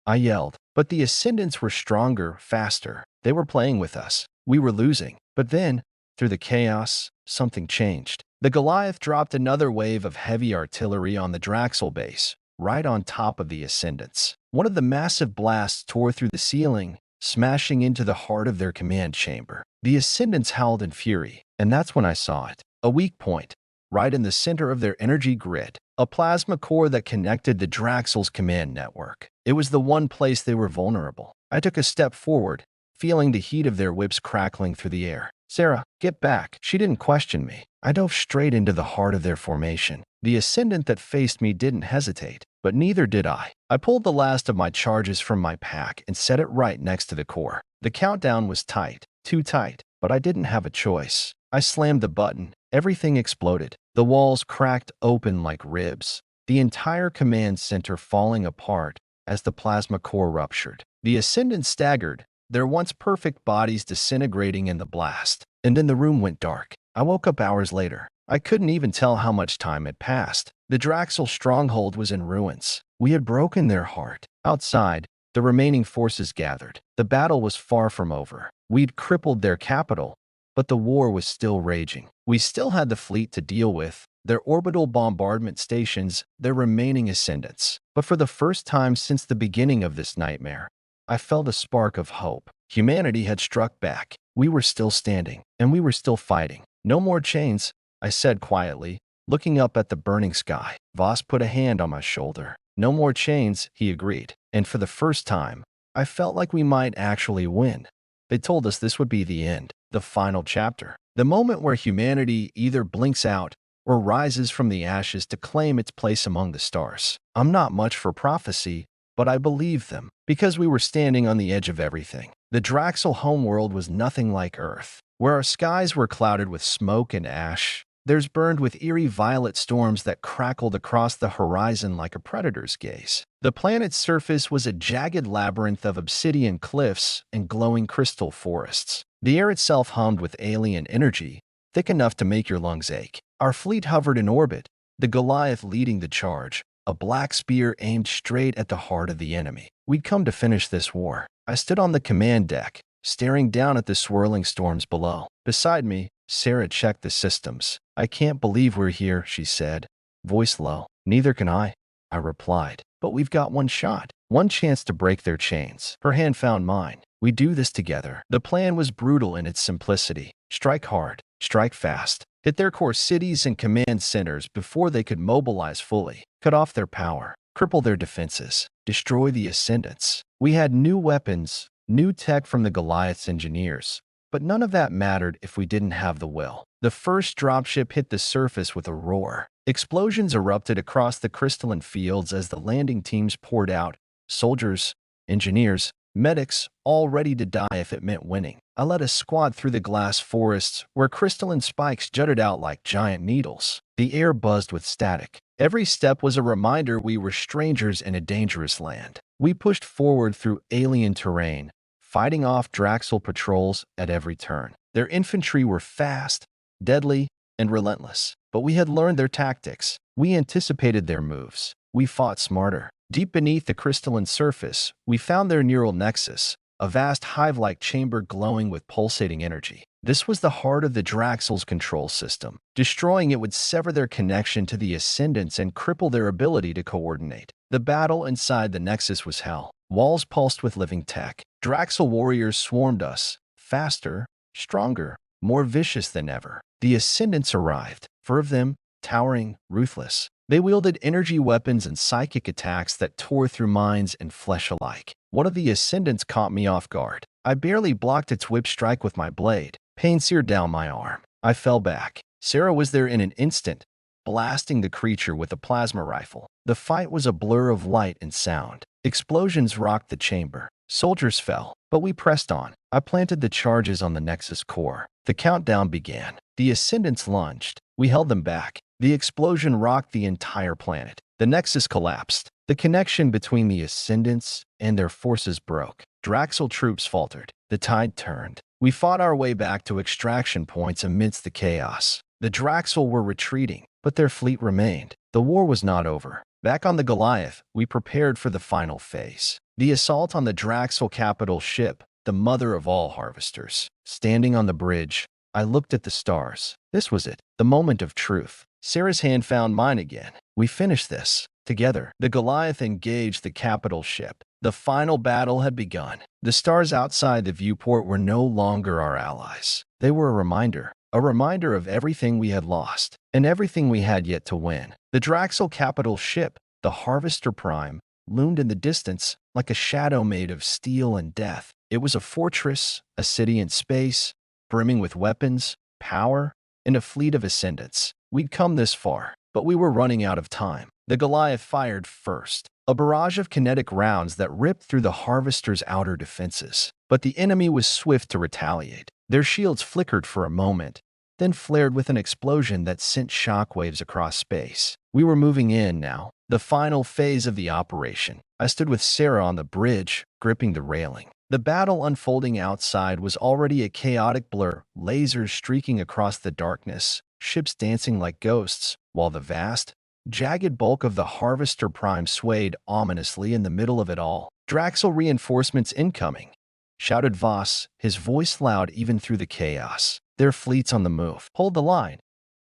Speaker 1: I yelled. But the ascendants were stronger, faster. They were playing with us. We were losing. But then, through the chaos, something changed. The Goliath dropped another wave of heavy artillery on the Draxel base, right on top of the ascendants. One of the massive blasts tore through the ceiling, smashing into the heart of their command chamber. The ascendants howled in fury, and that's when I saw it. A weak point, right in the center of their energy grid. A plasma core that connected the Draxel's command network. It was the one place they were vulnerable. I took a step forward, feeling the heat of their whips crackling through the air. "Sarah, get back." She didn't question me. I dove straight into the heart of their formation. The ascendant that faced me didn't hesitate, but neither did I. I pulled the last of my charges from my pack and set it right next to the core. The countdown was tight, too tight, but I didn't have a choice. I slammed the button. Everything exploded. The walls cracked open like ribs. The entire command center falling apart as the plasma core ruptured. The Ascendants staggered, their once perfect bodies disintegrating in the blast. And then the room went dark. I woke up hours later. I couldn't even tell how much time had passed. The Draxel stronghold was in ruins. We had broken their heart. Outside, the remaining forces gathered. The battle was far from over. We'd crippled their capital, but the war was still raging. We still had the fleet to deal with, their orbital bombardment stations, their remaining ascendants. But for the first time since the beginning of this nightmare, I felt a spark of hope. Humanity had struck back. We were still standing, and we were still fighting. No more chains, I said quietly, looking up at the burning sky. Voss put a hand on my shoulder. No more chains, he agreed. And for the first time, I felt like we might actually win. They told us this would be the end, the final chapter. The moment where humanity either blinks out or rises from the ashes to claim its place among the stars. I'm not much for prophecy, but I believed them, because we were standing on the edge of everything. The Draxel homeworld was nothing like Earth, where our skies were clouded with smoke and ash. Theirs burned with eerie violet storms that crackled across the horizon like a predator's gaze. The planet's surface was a jagged labyrinth of obsidian cliffs and glowing crystal forests. The air itself hummed with alien energy, thick enough to make your lungs ache. Our fleet hovered in orbit, the Goliath leading the charge, a black spear aimed straight at the heart of the enemy. We'd come to finish this war. I stood on the command deck, staring down at the swirling storms below. Beside me, Sarah checked the systems. "I can't believe we're here," she said, voice low. "Neither can I replied. "But we've got one shot, one chance to break their chains." Her hand found mine. "We do this together." The plan was brutal in its simplicity. Strike hard, strike fast, hit their core cities and command centers before they could mobilize fully, cut off their power, cripple their defenses, destroy the Ascendants. We had new weapons, new tech from the Goliath's engineers, but none of that mattered if we didn't have the will. The first dropship hit the surface with a roar. Explosions erupted across the crystalline fields as the landing teams poured out, soldiers, engineers, medics, all ready to die if it meant winning. I led a squad through the glass forests where crystalline spikes jutted out like giant needles. The air buzzed with static. Every step was a reminder we were strangers in a dangerous land. We pushed forward through alien terrain, fighting off Draxel patrols at every turn. Their infantry were fast, deadly, and relentless. But we had learned their tactics. We anticipated their moves. We fought smarter. Deep beneath the crystalline surface, we found their neural nexus, a vast hive-like chamber glowing with pulsating energy. This was the heart of the Draxel's control system. Destroying it would sever their connection to the Ascendants and cripple their ability to coordinate. The battle inside the Nexus was hell. Walls pulsed with living tech. Draxel warriors swarmed us, faster, stronger, more vicious than ever. The Ascendants arrived, four of them, towering, ruthless. They wielded energy weapons and psychic attacks that tore through minds and flesh alike. One of the Ascendants caught me off guard. I barely blocked its whip strike with my blade. Pain seared down my arm. I fell back. Sarah was there in an instant, blasting the creature with a plasma rifle. The fight was a blur of light and sound. Explosions rocked the chamber. Soldiers fell, but we pressed on. I planted the charges on the Nexus core. The countdown began. The Ascendants lunged. We held them back. The explosion rocked the entire planet. The Nexus collapsed. The connection between the Ascendants and their forces broke. Draxel troops faltered. The tide turned. We fought our way back to extraction points amidst the chaos. The Draxel were retreating, but their fleet remained. The war was not over. Back on the Goliath, we prepared for the final phase. The assault on the Draxel capital ship, the mother of all harvesters. Standing on the bridge, I looked at the stars. This was it, the moment of truth. Sarah's hand found mine again. We finished this. Together, the Goliath engaged the capital ship. The final battle had begun. The stars outside the viewport were no longer our allies. They were a reminder of everything we had lost, and everything we had yet to win. The Draxel capital ship, the Harvester Prime, loomed in the distance like a shadow made of steel and death. It was a fortress, a city in space, brimming with weapons, power, and a fleet of Ascendants. We'd come this far, but we were running out of time. The Goliath fired first. a barrage of kinetic rounds that ripped through the Harvester's outer defenses. But the enemy was swift to retaliate. Their shields flickered for a moment, then flared with an explosion that sent shockwaves across space. We were moving in now, the final phase of the operation. I stood with Sarah on the bridge, gripping the railing. The battle unfolding outside was already a chaotic blur, lasers streaking across the darkness, ships dancing like ghosts, while the vast, jagged bulk of the Harvester Prime swayed ominously in the middle of it all. "Draxel reinforcements incoming," shouted Voss, his voice loud even through the chaos. "Their fleet's on the move. Hold the line."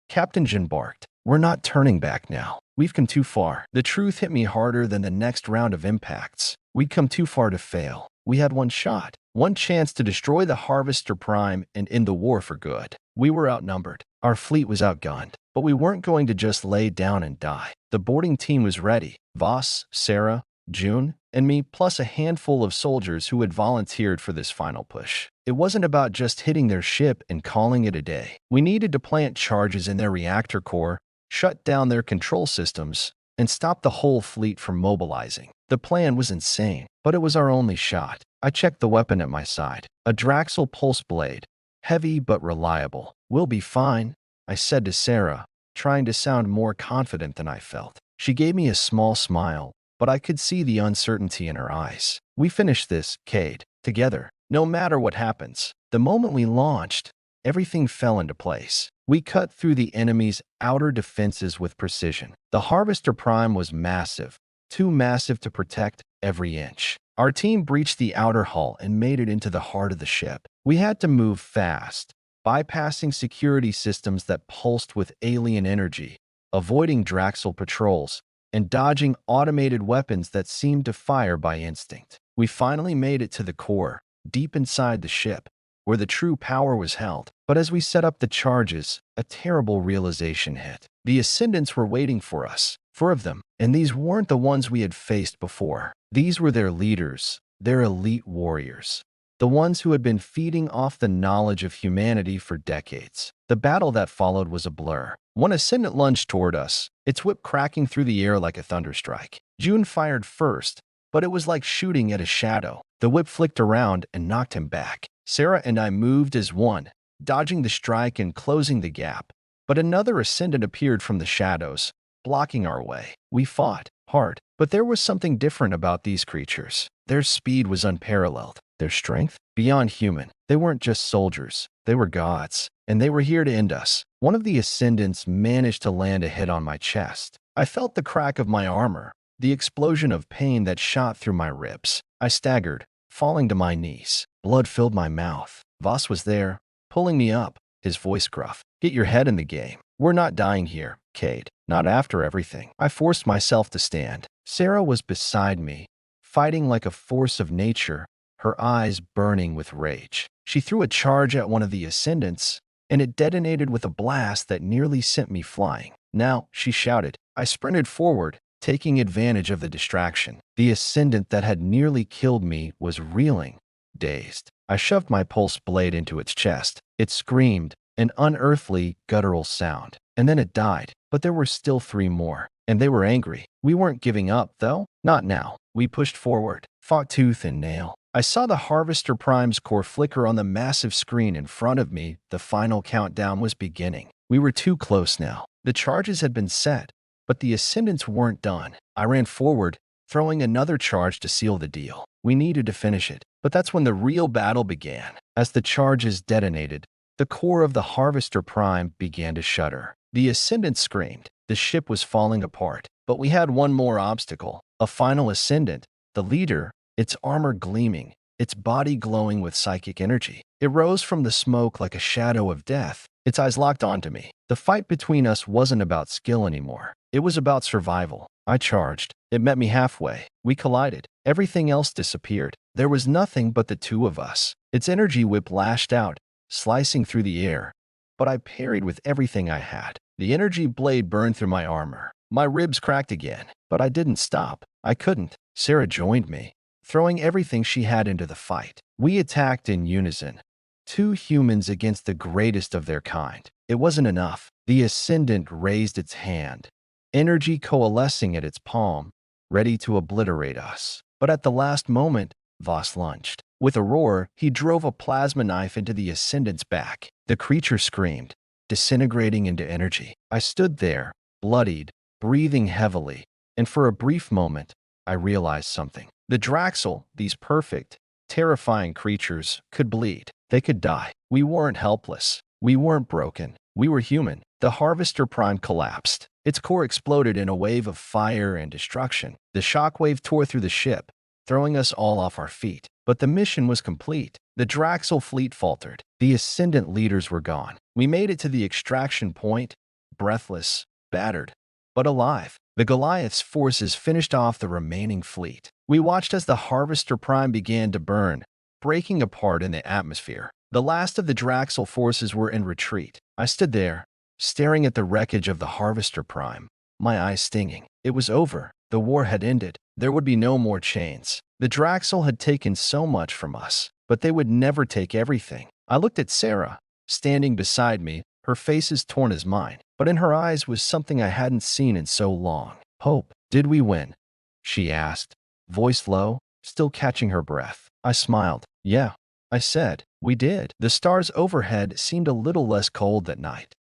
Speaker 1: Captain Jin barked. "We're not turning back now. We've come too far." The truth hit me harder than the next round of impacts. We'd come too far to fail. We had one shot, one chance to destroy the Harvester Prime and end the war for good. We were outnumbered. Our fleet was outgunned. But we weren't going to just lay down and die. The boarding team was ready. Voss, Sarah, June, and me, plus a handful of soldiers who had volunteered for this final push. It wasn't about just hitting their ship and calling it a day. We needed to plant charges in their reactor core, shut down their control systems, and stop the whole fleet from mobilizing. The plan was insane, but it was our only shot. I checked the weapon at my side. A Draxel pulse blade. Heavy but reliable. "We'll be fine," I said to Sarah, trying to sound more confident than I felt. She gave me a small smile, but I could see the uncertainty in her eyes. "We finished this, Cade, together, no matter what happens." The moment we launched, everything fell into place. We cut through the enemy's outer defenses with precision. The Harvester Prime was massive, too massive to protect every inch. Our team breached the outer hull and made it into the heart of the ship. We had to move fast, bypassing security systems that pulsed with alien energy, avoiding Draxel patrols, and dodging automated weapons that seemed to fire by instinct. We finally made it to the core, deep inside the ship, where the true power was held. But as we set up the charges, a terrible realization hit. The Ascendants were waiting for us, 4 of them, and these weren't the ones we had faced before. These were their leaders, their elite warriors. The ones who had been feeding off the knowledge of humanity for decades. The battle that followed was a blur. One Ascendant lunged toward us, its whip cracking through the air like a thunderstrike. June fired first, but it was like shooting at a shadow. The whip flicked around and knocked him back. Sarah and I moved as one, dodging the strike and closing the gap. But another Ascendant appeared from the shadows, blocking our way. We fought hard, but there was something different about these creatures. Their speed was unparalleled. Their strength? Beyond human. They weren't just soldiers. They were gods, and they were here to end us. One of the Ascendants managed to land a hit on my chest. I felt the crack of my armor, the explosion of pain that shot through my ribs. I staggered, falling to my knees. Blood filled my mouth. Voss was there, pulling me up, his voice gruff. "Get your head in the game. We're not dying here, Cade. Not after everything." I forced myself to stand. Sarah was beside me, fighting like a force of nature, her eyes burning with rage. She threw a charge at one of the Ascendants, and it detonated with a blast that nearly sent me flying. "Now," she shouted. I sprinted forward, taking advantage of the distraction. The Ascendant that had nearly killed me was reeling, dazed. I shoved my pulse blade into its chest. It screamed, an unearthly, guttural sound, and then it died. But there were still 3 more, and they were angry. We weren't giving up, though. Not now. We pushed forward, fought tooth and nail. I saw the Harvester Prime's core flicker on the massive screen in front of me. The final countdown was beginning. We were too close now. The charges had been set, but the Ascendants weren't done. I ran forward, throwing another charge to seal the deal. We needed to finish it. But that's when the real battle began. As the charges detonated, the core of the Harvester Prime began to shudder. The Ascendants screamed. The ship was falling apart. But we had one more obstacle. A final Ascendant, the leader, its armor gleaming, its body glowing with psychic energy. It rose from the smoke like a shadow of death. Its eyes locked onto me. The fight between us wasn't about skill anymore. It was about survival. I charged. It met me halfway. We collided. Everything else disappeared. There was nothing but the 2 of us. Its energy whip lashed out, slicing through the air. But I parried with everything I had. The energy blade burned through my armor. My ribs cracked again. But I didn't stop. I couldn't. Sarah joined me, throwing everything she had into the fight. We attacked in unison. 2 humans against the greatest of their kind. It wasn't enough. The Ascendant raised its hand, energy coalescing at its palm, ready to obliterate us. But at the last moment, Voss lunged. With a roar, he drove a plasma knife into the Ascendant's back. The creature screamed, disintegrating into energy. I stood there, bloodied, breathing heavily, and for a brief moment, I realized something. The Draxel, these perfect, terrifying creatures, could bleed. They could die. We weren't helpless. We weren't broken. We were human. The Harvester Prime collapsed. Its core exploded in a wave of fire and destruction. The shockwave tore through the ship, throwing us all off our feet. But the mission was complete. The Draxel fleet faltered. The Ascendant leaders were gone. We made it to the extraction point, breathless, battered, but alive. The Goliath's forces finished off the remaining fleet. We watched as the Harvester Prime began to burn, breaking apart in the atmosphere. The last of the Draxel forces were in retreat. I stood there, staring at the wreckage of the Harvester Prime, my eyes stinging. It was over. The war had ended. There would be no more chains. The Draxel had taken so much from us, but they would never take everything. I looked at Sarah, standing beside me, her face as torn as mine, but in her eyes was something I hadn't seen in so long. Hope. Did we win? She asked, voice low, still catching her breath. I smiled. Yeah, I said. We did. The stars overhead seemed a little less cold that night.